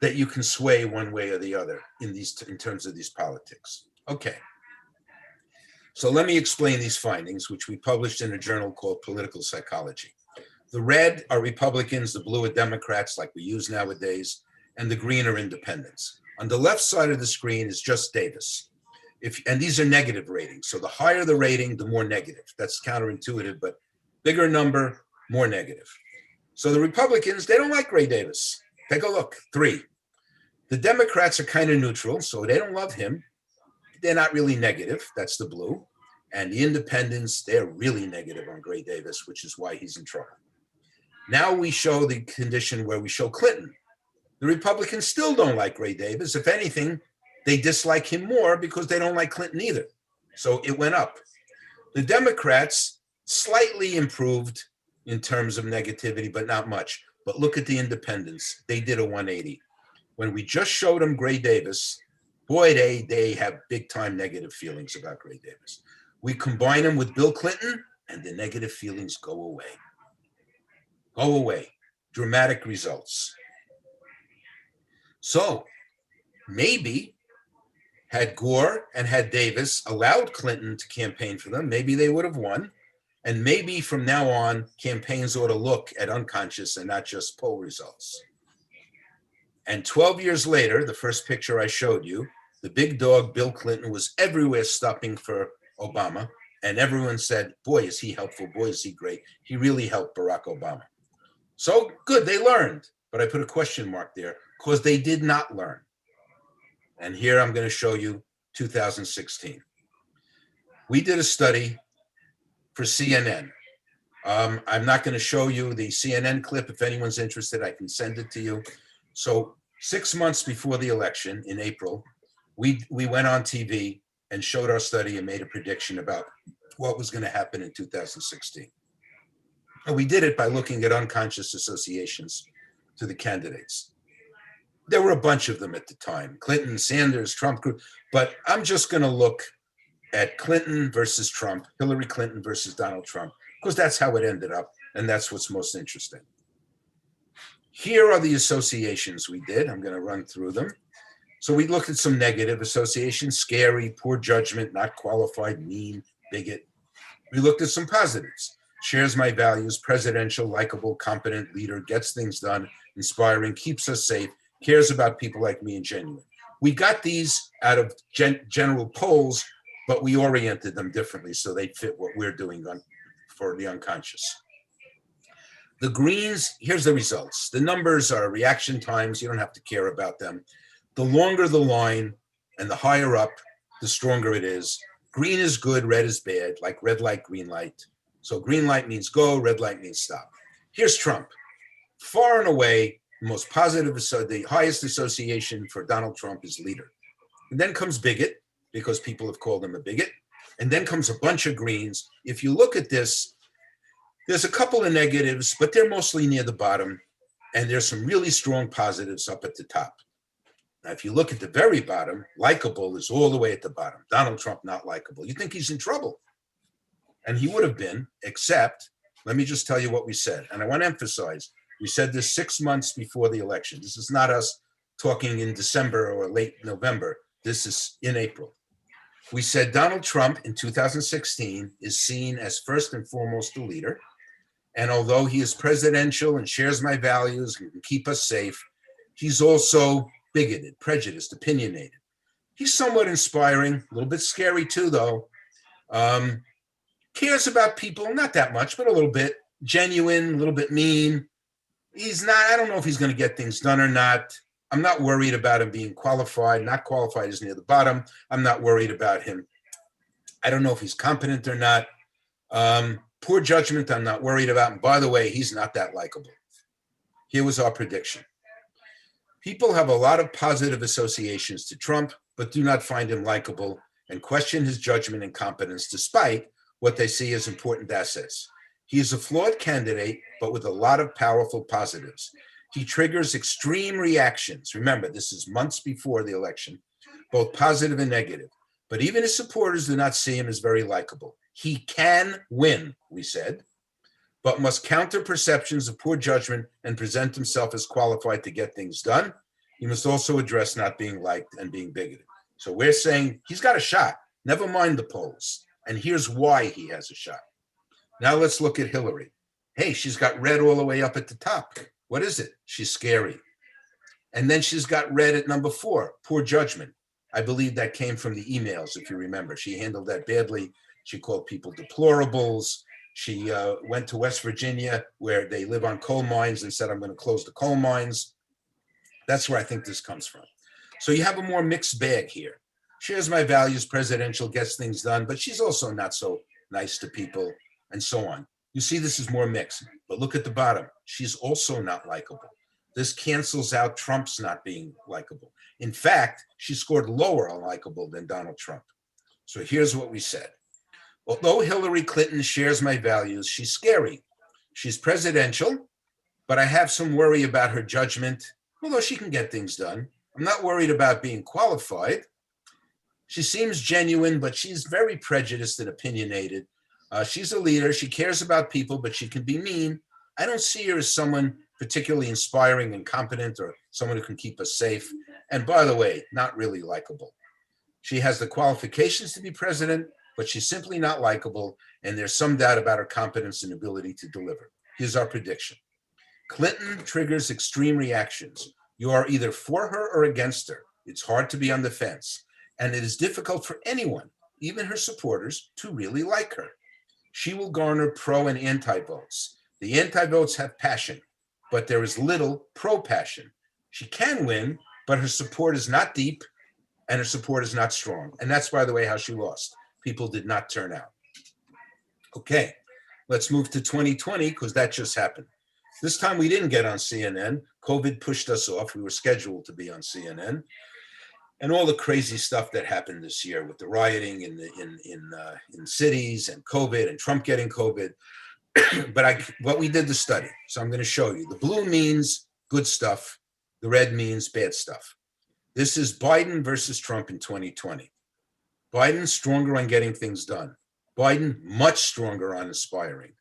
that you can sway one way or the other in terms of these politics. Okay. So let me explain these findings, which we published in a journal called Political Psychology. The red are Republicans, the blue are Democrats, like we use nowadays, and the green are independents. On the left side of the screen is just Davis. And these are negative ratings. So the higher the rating, the more negative. That's counterintuitive, but bigger number, more negative. So the Republicans, they don't like Gray Davis. Take a look, 3. The Democrats are kind of neutral, so they don't love him. They're not really negative, that's the blue. And the independents, they're really negative on Gray Davis, which is why he's in trouble. Now we show the condition where we show Clinton. The Republicans still don't like Gray Davis. If anything, they dislike him more because they don't like Clinton either. So it went up. The Democrats slightly improved in terms of negativity, but not much. But look at the independents. They did a 180. When we just showed them Gray Davis, boy, they have big time negative feelings about Gray Davis. We combine them with Bill Clinton and the negative feelings go away. Go away. Dramatic results. So maybe had Gore and had Davis allowed Clinton to campaign for them, maybe they would have won. And maybe from now on, campaigns ought to look at unconscious and not just poll results. And 12 years later, the first picture I showed you, the big dog, Bill Clinton, was everywhere stopping for Obama. And everyone said, boy, is he helpful. Boy, is he great. He really helped Barack Obama. So good, they learned. But I put a question mark there because they did not learn. And here I'm going to show you 2016. We did a study for CNN. I'm not going to show you the CNN clip. If anyone's interested, I can send it to you. So 6 months before the election in April, we went on TV and showed our study and made a prediction about what was going to happen in 2016. And we did it by looking at unconscious associations to the candidates. There were a bunch of them at the time, Clinton, Sanders, Trump, but I'm just going to look at Clinton versus Trump, Hillary Clinton versus Donald Trump, because that's how it ended up, and that's what's most interesting. Here are the associations we did. I'm going to run through them. So we looked at some negative associations: scary, poor judgment, not qualified, mean, bigot. We looked at some positives: shares my values, presidential, likable, competent leader, gets things done, inspiring, keeps us safe, cares about people like me, and genuine. We got these out of general polls, but we oriented them differently so they fit what we're doing for the unconscious. The greens, here's the results. The numbers are reaction times. You don't have to care about them. The longer the line and the higher up, the stronger it is. Green is good, red is bad, like red light, green light. So green light means go, red light means stop. Here's Trump. Far and away, the most positive, so the highest association for Donald Trump is leader. And then comes bigot, because people have called him a bigot. And then comes a bunch of greens. If you look at this, there's a couple of negatives, but they're mostly near the bottom. And there's some really strong positives up at the top. Now, if you look at the very bottom, likable is all the way at the bottom. Donald Trump, not likable. You think he's in trouble. And he would have been, except, let me just tell you what we said. And I want to emphasize, we said this 6 months before the election. This is not us talking in December or late November. This is in April. We said Donald Trump in 2016 is seen as first and foremost a leader. And although he is presidential and shares my values and can keep us safe, he's also bigoted, prejudiced, opinionated. He's somewhat inspiring, a little bit scary too, though. Cares about people, not that much, but a little bit. Genuine, a little bit mean. He's not, I don't know if he's going to get things done or not. I'm not worried about him being qualified. Not qualified is near the bottom. I'm not worried about him. I don't know if he's competent or not. Poor judgment, I'm not worried about. And by the way, he's not that likable. Here was our prediction. People have a lot of positive associations to Trump, but do not find him likable and question his judgment and competence despite what they see as important assets. He is a flawed candidate, but with a lot of powerful positives. He triggers extreme reactions. Remember, this is months before the election, both positive and negative. But even his supporters do not see him as very likable. He can win, we said, but must counter perceptions of poor judgment and present himself as qualified to get things done. He must also address not being liked and being bigoted. So we're saying he's got a shot. Never mind the polls. And here's why he has a shot. Now let's look at Hillary. Hey, she's got red all the way up at the top. What is it? She's scary. And then she's got red at number 4, poor judgment. I believe that came from the emails, if you remember. She handled that badly. She called people deplorables. She went to West Virginia, where they live on coal mines, and said, I'm going to close the coal mines. That's where I think this comes from. So you have a more mixed bag here. Shares my values, presidential, gets things done, but she's also not so nice to people, and so on. You see, this is more mixed. But look at the bottom. She's also not likable. This cancels out Trump's not being likable. In fact, she scored lower on likable than Donald Trump. So here's what we said. Although Hillary Clinton shares my values, she's scary. She's presidential, but I have some worry about her judgment, although she can get things done. I'm not worried about being qualified. She seems genuine, but she's very prejudiced and opinionated. She's a leader. She cares about people, but she can be mean. I don't see her as someone particularly inspiring and competent, or someone who can keep us safe. And by the way, not really likable. She has the qualifications to be president, but she's simply not likable, and there's some doubt about her competence and ability to deliver. Here's our prediction. Clinton triggers extreme reactions. You are either for her or against her. It's hard to be on the fence, and it is difficult for anyone, even her supporters, to really like her. She will garner pro and anti votes. The anti votes have passion, but there is little pro passion. She can win, but her support is not deep and her support is not strong. And that's, by the way, how she lost. People did not turn out. Okay, let's move to 2020, because that just happened. This time we didn't get on CNN. COVID pushed us off. We were scheduled to be on CNN. And all the crazy stuff that happened this year with the rioting in cities and COVID and Trump getting COVID. But we did the study, so I'm going to show you. The blue means good stuff. The red means bad stuff. This is Biden versus Trump in 2020. Biden stronger on getting things done. Biden much stronger on inspiring.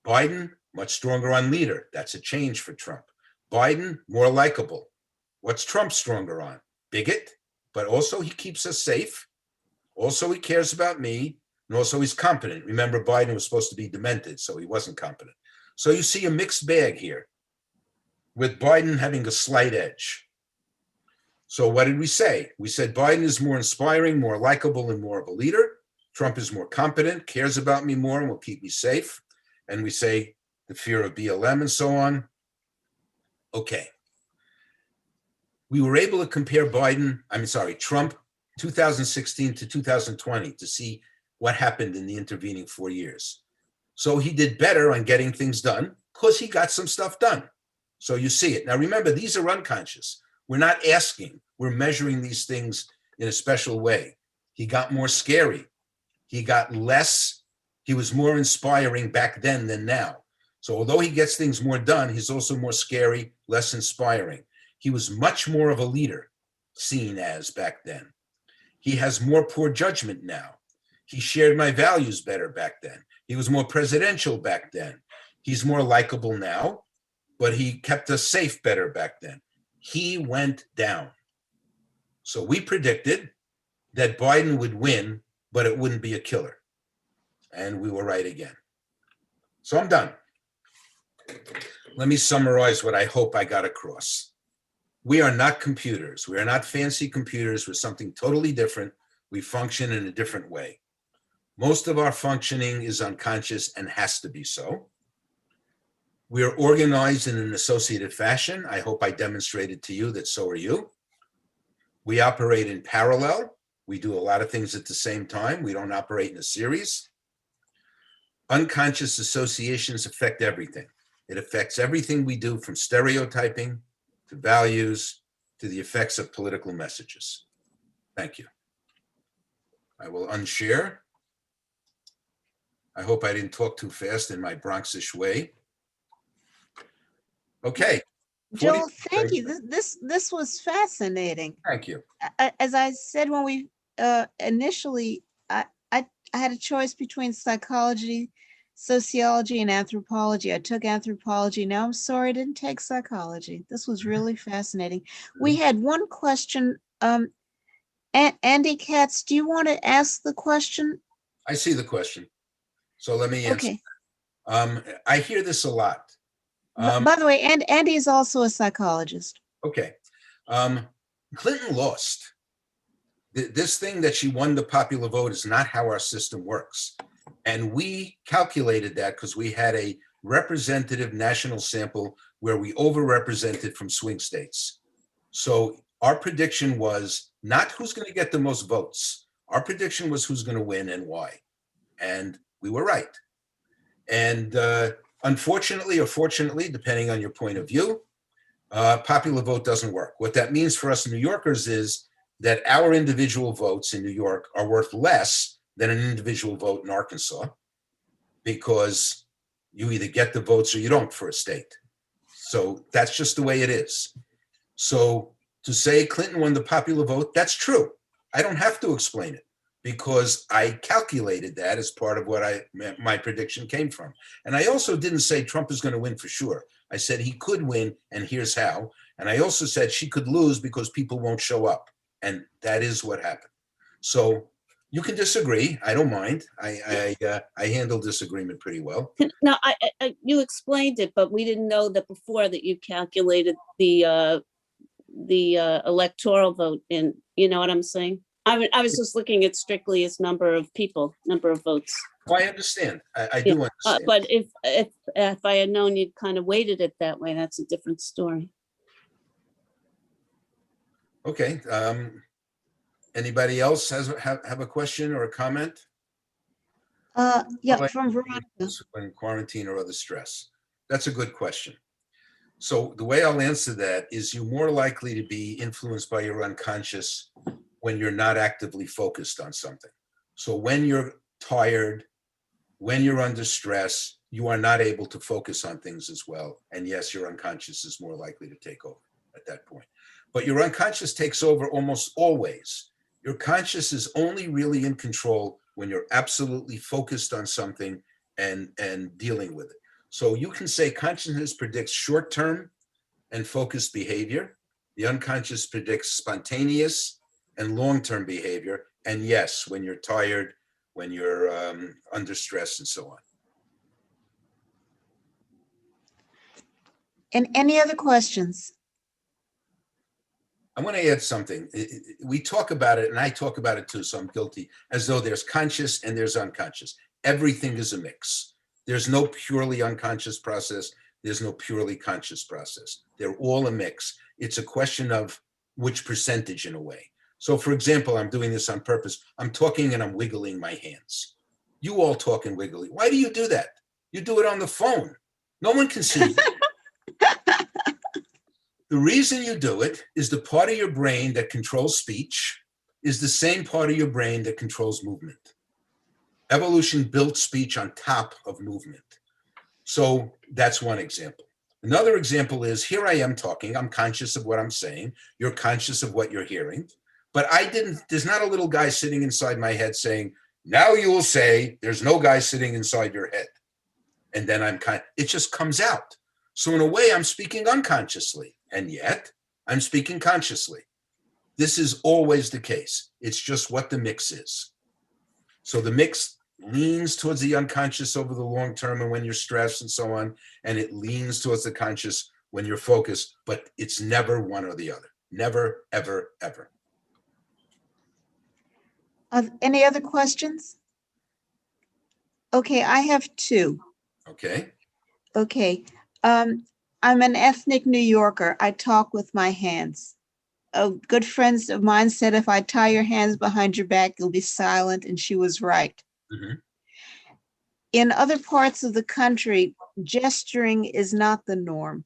Biden much stronger on leader. That's a change for Trump. Biden more likable. What's Trump stronger on? Bigot, but also he keeps us safe. Also he cares about me. And also he's competent. Remember, Biden was supposed to be demented, so he wasn't competent. So you see a mixed bag here, with Biden having a slight edge. So what did we say? We said Biden is more inspiring, more likable, and more of a leader. Trump is more competent, cares about me more, and will keep me safe. And we say the fear of BLM and so on. Okay. We were able to compare Trump 2016 to 2020 to see what happened in the intervening 4 years. So he did better on getting things done because he got some stuff done. So you see it. Now remember, these are unconscious. We're not asking, we're measuring these things in a special way. He got more scary. He was more inspiring back then than now. So although he gets things more done, he's also more scary, less inspiring. He was much more of a leader, seen as back then. He has more poor judgment now. He shared my values better back then. He was more presidential back then. He's more likable now, but he kept us safe better back then. He went down. So we predicted that Biden would win, but it wouldn't be a killer. And we were right again. So I'm done. Let me summarize what I hope I got across. We are not computers. We are not fancy computers. We're something totally different. We function in a different way. Most of our functioning is unconscious and has to be so. We are organized in an associative fashion. I hope I demonstrated to you that so are you. We operate in parallel. We do a lot of things at the same time. We don't operate in a series. Unconscious associations affect everything. It affects everything we do, from stereotyping to values to the effects of political messages. Thank you. I will unshare. I hope I didn't talk too fast in my Bronxish way. Okay. Joel, thank you. This was fascinating. Thank you. As I said when we initially, I had a choice between psychology, sociology, and anthropology. I took anthropology. Now I'm sorry I didn't take psychology. This was really fascinating. We had one question. Andy Katz, do you want to ask the question? I see the question. So let me answer. Okay. I hear this a lot. By the way, Andy is also a psychologist. Okay. Clinton lost. This thing that she won the popular vote is not how our system works. And we calculated that because we had a representative national sample where we overrepresented from swing states. So our prediction was not who's going to get the most votes. Our prediction was who's going to win and why. And we were right. And unfortunately or fortunately, depending on your point of view, popular vote doesn't work. What that means for us New Yorkers is that our individual votes in New York are worth less than an individual vote in Arkansas, because you either get the votes or you don't for a state. So that's just the way it is. So to say Clinton won the popular vote, that's true. I don't have to explain it because I calculated that as part of what my prediction came from. And I also didn't say Trump is going to win for sure. I said he could win, and here's how. And I also said she could lose because people won't show up. And that is what happened. So you can disagree. I don't mind. I handle disagreement pretty well. No, you explained it, but we didn't know that before that you calculated the electoral vote in, you know what I'm saying? I was just looking at strictly as number of people, number of votes. Well, I understand. I do understand. But if I had known you'd kind of weighted it that way, that's a different story. Okay. Anybody else have a question or a comment? Yeah, from Veronica. When quarantine or other stress? That's a good question. So the way I'll answer that is you're more likely to be influenced by your unconscious when you're not actively focused on something. So when you're tired, when you're under stress, you are not able to focus on things as well. And yes, your unconscious is more likely to take over at that point. But your unconscious takes over almost always. Your conscious is only really in control when you're absolutely focused on something and dealing with it. So you can say consciousness predicts short-term and focused behavior. The unconscious predicts spontaneous and long-term behavior. And yes, when you're tired, when you're under stress and so on. And any other questions? I want to add something. We talk about it, and I talk about it too, so I'm guilty, as though there's conscious and there's unconscious. Everything is a mix. There's no purely unconscious process. There's no purely conscious process. They're all a mix. It's a question of which percentage in a way. So for example, I'm doing this on purpose. I'm talking and I'm wiggling my hands. You all talk and wiggly. Why do you do that? You do it on the phone. No one can see you. The reason you do it is the part of your brain that controls speech is the same part of your brain that controls movement. Evolution built speech on top of movement. So that's one example. Another example is here I am talking. I'm conscious of what I'm saying. You're conscious of what you're hearing. But there's not a little guy sitting inside my head saying, now you will say, there's no guy sitting inside your head. And then it just comes out. So in a way, I'm speaking unconsciously, and yet I'm speaking consciously. This is always the case. It's just what the mix is. So the mix leans towards the unconscious over the long term and when you're stressed and so on, and it leans towards the conscious when you're focused, but it's never one or the other. Never, ever, ever. Any other questions? Okay, I have two. Okay. Okay. I'm an ethnic New Yorker. I talk with my hands. Good friends of mine said, if I tie your hands behind your back, you'll be silent. And she was right. Mm-hmm. In other parts of the country, gesturing is not the norm.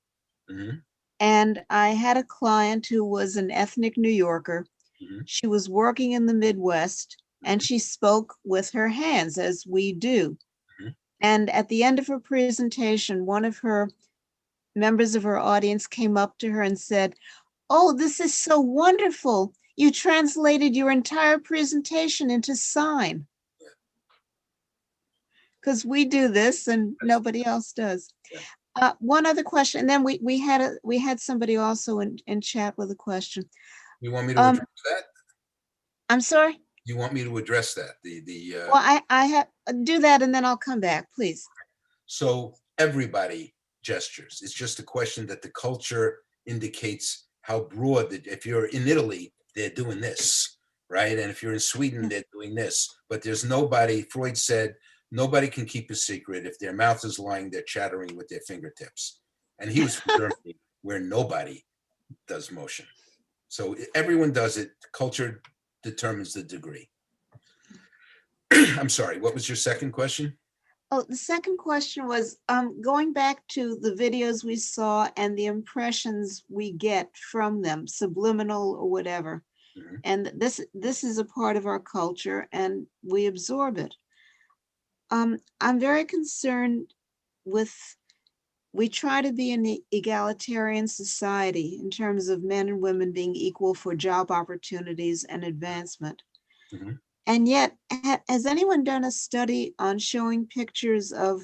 Mm-hmm. And I had a client who was an ethnic New Yorker. Mm-hmm. She was working in the Midwest and she spoke with her hands as we do. Mm-hmm. And at the end of her presentation, one of her members of her audience came up to her and said, "Oh, this is so wonderful. You translated your entire presentation into sign. Because we do this and nobody else does. Yeah. One other question, and then we had somebody also in chat with a question. You want me to address that? I'm sorry? You want me to address that? Well, I have, do that and then I'll come back, please. So everybody gestures. It's just a question that the culture indicates how broad, that if you're in Italy, they're doing this, right? And if you're in Sweden, they're doing this. But there's nobody, Freud said, nobody can keep a secret. If their mouth is lying, they're chattering with their fingertips. And he was from Germany, where nobody does motion. So everyone does it. Culture determines the degree. I'm sorry, what was your second question? Oh, the second question was going back to the videos we saw and the impressions we get from them, subliminal or whatever. Mhm. And this is a part of our culture and we absorb it. I'm very concerned with, we try to be an egalitarian society in terms of men and women being equal for job opportunities and advancement. Mhm. And yet, has anyone done a study on showing pictures of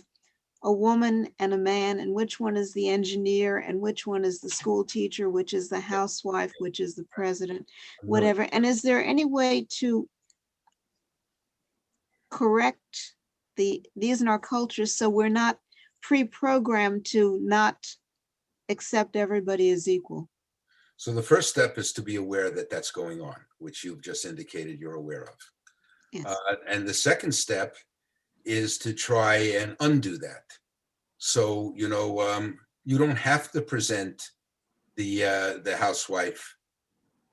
a woman and a man, and which one is the engineer and which one is the school teacher, which is the housewife, which is the president, whatever? And is there any way to correct these in our culture so we're not pre-programmed to not accept everybody as equal? So the first step is to be aware that that's going on, which you've just indicated you're aware of. Yes. And the second step is to try and undo that. So, you don't have to present the housewife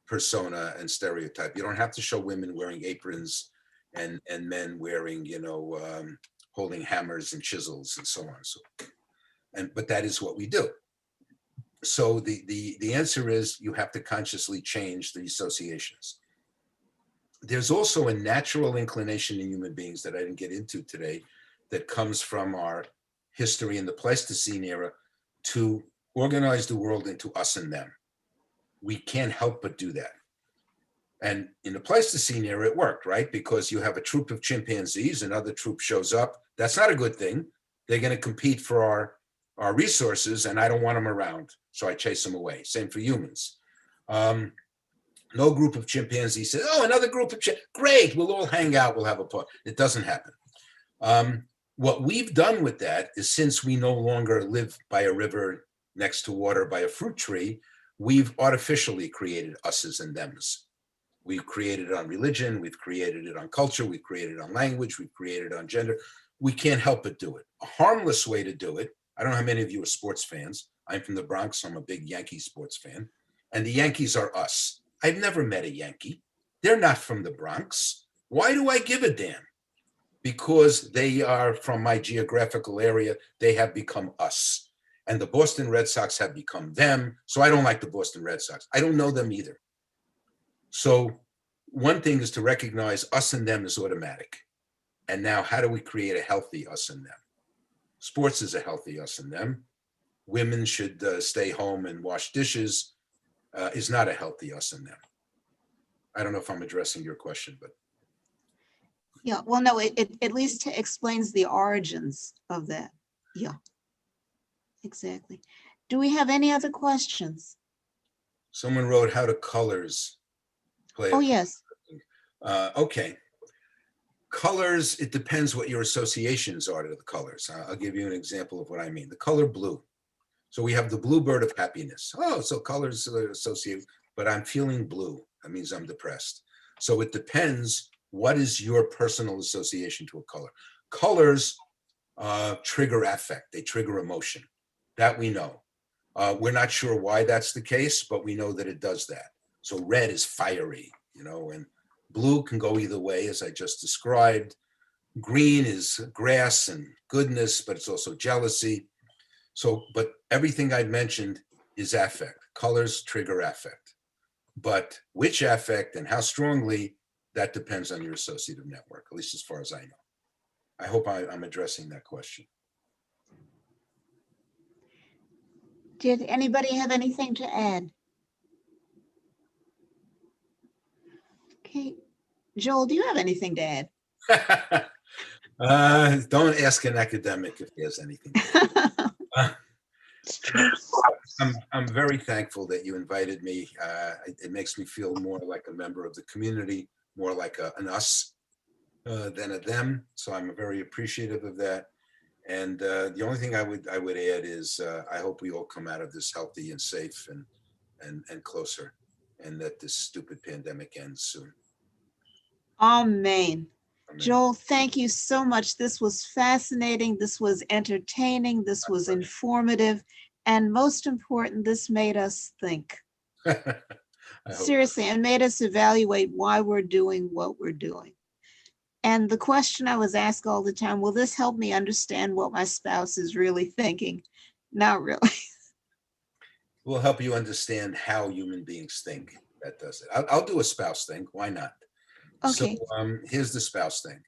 persona and stereotype. You don't have to show women wearing aprons and men wearing, holding hammers and chisels and so on. So, but that is what we do. So the answer is you have to consciously change the associations. There's also a natural inclination in human beings that I didn't get into today that comes from our history in the Pleistocene era to organize the world into us and them. We can't help but do that. And in the Pleistocene era, it worked, right? Because you have a troop of chimpanzees, another troop shows up. That's not a good thing. They're going to compete for our resources, and I don't want them around, so I chase them away. Same for humans. No group of chimpanzees says, oh, another group of great, we'll all hang out, we'll have a party. It doesn't happen. What we've done with that is, since we no longer live by a river, next to water, by a fruit tree, we've artificially created us's and them's. We've created it on religion, we've created it on culture, we've created it on language, we've created it on gender. We can't help but do it. A harmless way to do it, I don't know how many of you are sports fans. I'm from the Bronx, so I'm a big Yankee sports fan. And the Yankees are us. I've never met a Yankee. They're not from the Bronx. Why do I give a damn? Because they are from my geographical area. They have become us. And the Boston Red Sox have become them. So I don't like the Boston Red Sox. I don't know them either. So one thing is to recognize us and them is automatic. And now, how do we create a healthy us and them? Sports is a healthy us and them. Women should stay home and wash dishes is not a healthy us and them. I don't know if I'm addressing your question, but. Yeah, well, no, it at least explains the origins of that. Yeah, exactly. Do we have any other questions? Someone wrote, how do colors play? Oh, yes. Okay. Colors, it depends what your associations are to the colors. I'll give you an example of what I mean. The color blue. So we have the blue bird of happiness. Oh, so colors are associated, but I'm feeling blue. That means I'm depressed. So it depends, what is your personal association to a color? Colors trigger affect. They trigger emotion. That we know. We're not sure why that's the case, but we know that it does that. So red is fiery, and blue can go either way, as I just described. Green is grass and goodness, but it's also jealousy. So, but everything I mentioned is affect. Colors trigger affect. But which affect and how strongly, that depends on your associative network, at least as far as I know. I hope I'm addressing that question. Did anybody have anything to add? Hey, Joel, do you have anything to add? Don't ask an academic if he has anything. Uh, I'm very thankful that you invited me. It makes me feel more like a member of the community, more like an us than a them. So I'm very appreciative of that. And the only thing I would add is I hope we all come out of this healthy and safe and closer, and that this stupid pandemic ends soon. Amen. I mean, Joel, thank you so much. This was fascinating. This was entertaining. This was informative. And most important, this made us think. I hope. Seriously, and made us evaluate why we're doing what we're doing. And the question I was asked all the time, will this help me understand what my spouse is really thinking? Not really. We'll help you understand how human beings think. That does it. I'll do a spouse thing. Why not? Okay. So here's the spouse thing.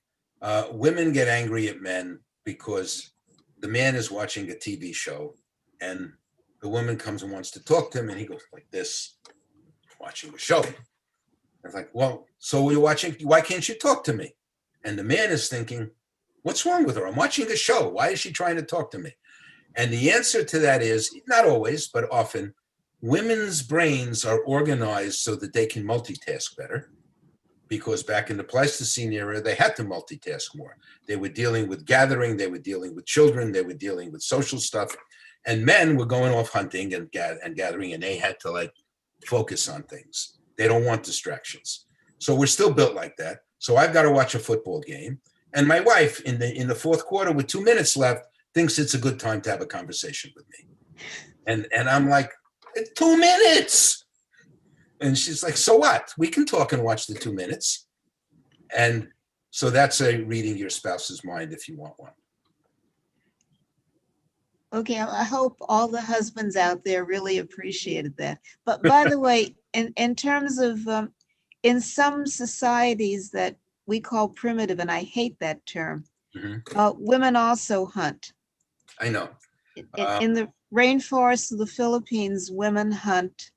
Women get angry at men because the man is watching a TV show and the woman comes and wants to talk to him and he goes like this, watching the show. It's like, well, so you're watching, why can't you talk to me? And the man is thinking, what's wrong with her? I'm watching a show. Why is she trying to talk to me? And the answer to that is, not always, but often, women's brains are organized so that they can multitask better. Because back in the Pleistocene era, they had to multitask more. They were dealing with gathering, they were dealing with children, they were dealing with social stuff. And men were going off hunting and gathering, and they had to like focus on things. They don't want distractions. So we're still built like that. So I've got to watch a football game. And my wife in the fourth quarter with 2 minutes left thinks it's a good time to have a conversation with me. And I'm like, 2 minutes. And she's like, so what? We can talk and watch the 2 minutes. And so that's a reading your spouse's mind if you want one. Okay, I hope all the husbands out there really appreciated that. But by the way, in terms of, in some societies that we call primitive, and I hate that term, women also hunt. I know. In the rainforests of the Philippines, women hunt,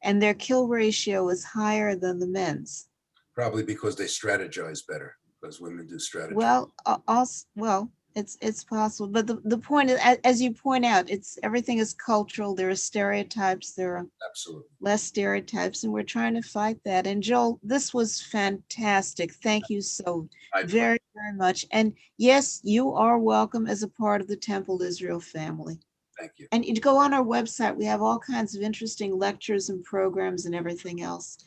and their kill ratio is higher than the men's. Probably because they strategize better, because women do strategy. Well, also, well, it's possible, but the point is, as you point out, everything is cultural. There are stereotypes. There are Absolutely. less stereotypes, and we're trying to fight that. And Joel, this was fantastic. Thank you so very much. And yes, you are welcome as a part of the Temple Israel family. Thank you. And you go on our website. We have all kinds of interesting lectures and programs and everything else.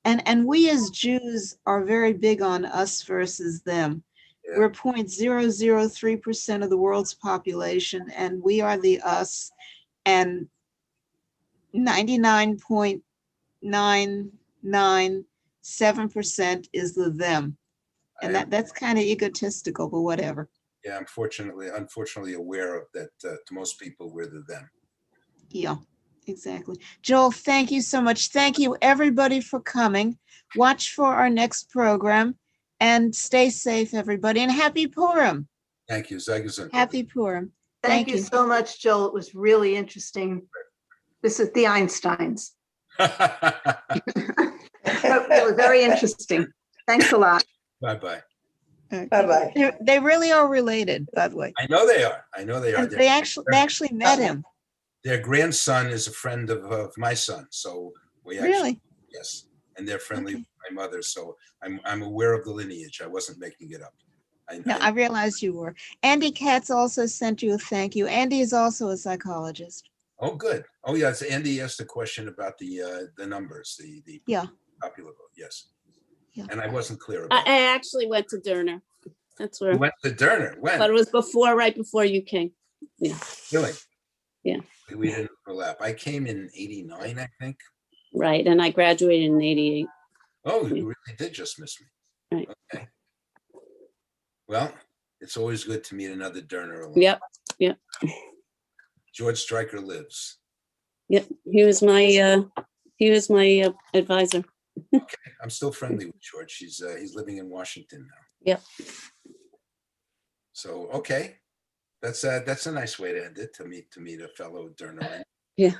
And we as Jews are very big on us versus them. Yeah. We're 0.003% of the world's population, and we are the us, and 99.997% is the them. And that's kind of egotistical, but whatever. Yeah, I'm unfortunately aware of that. To most people, we're the them. Yeah, exactly. Joel, thank you so much. Thank you, everybody, for coming. Watch for our next program and stay safe, everybody. And happy Purim. Thank you. Zagazun. Happy Purim. Thank you so much, Joel. It was really interesting. This is the Einsteins. It was very interesting. Thanks a lot. Bye-bye. Bye-bye. They really are related, by the way. I know they are. And they actually met him. Their grandson is a friend of my son. So we actually, Really? yes. And they're friendly Okay. with my mother. So I'm aware of the lineage. I wasn't making it up. No, I realized you were. Andy Katz also sent you a thank you. Andy is also a psychologist. Oh, good. Oh, yes. Andy asked a question about the numbers, the Yeah. popular vote. Yes. Yeah. And I wasn't clear about it. I actually went to Derner. That's where, You went to Derner. When? but it was right before you came. Yeah, Really? Yeah. We didn't overlap. I came in 89, I think. right. And I graduated in 88. Oh, Yeah. you really did just miss me. Right. Okay. Well, it's always good to meet another Derner. alum. Yep. George Stryker lives. Yep. He was my advisor. I'm still friendly with George. He's living in Washington now. Yep. So, okay. That's a nice way to end it, to meet a fellow Derner. Yeah.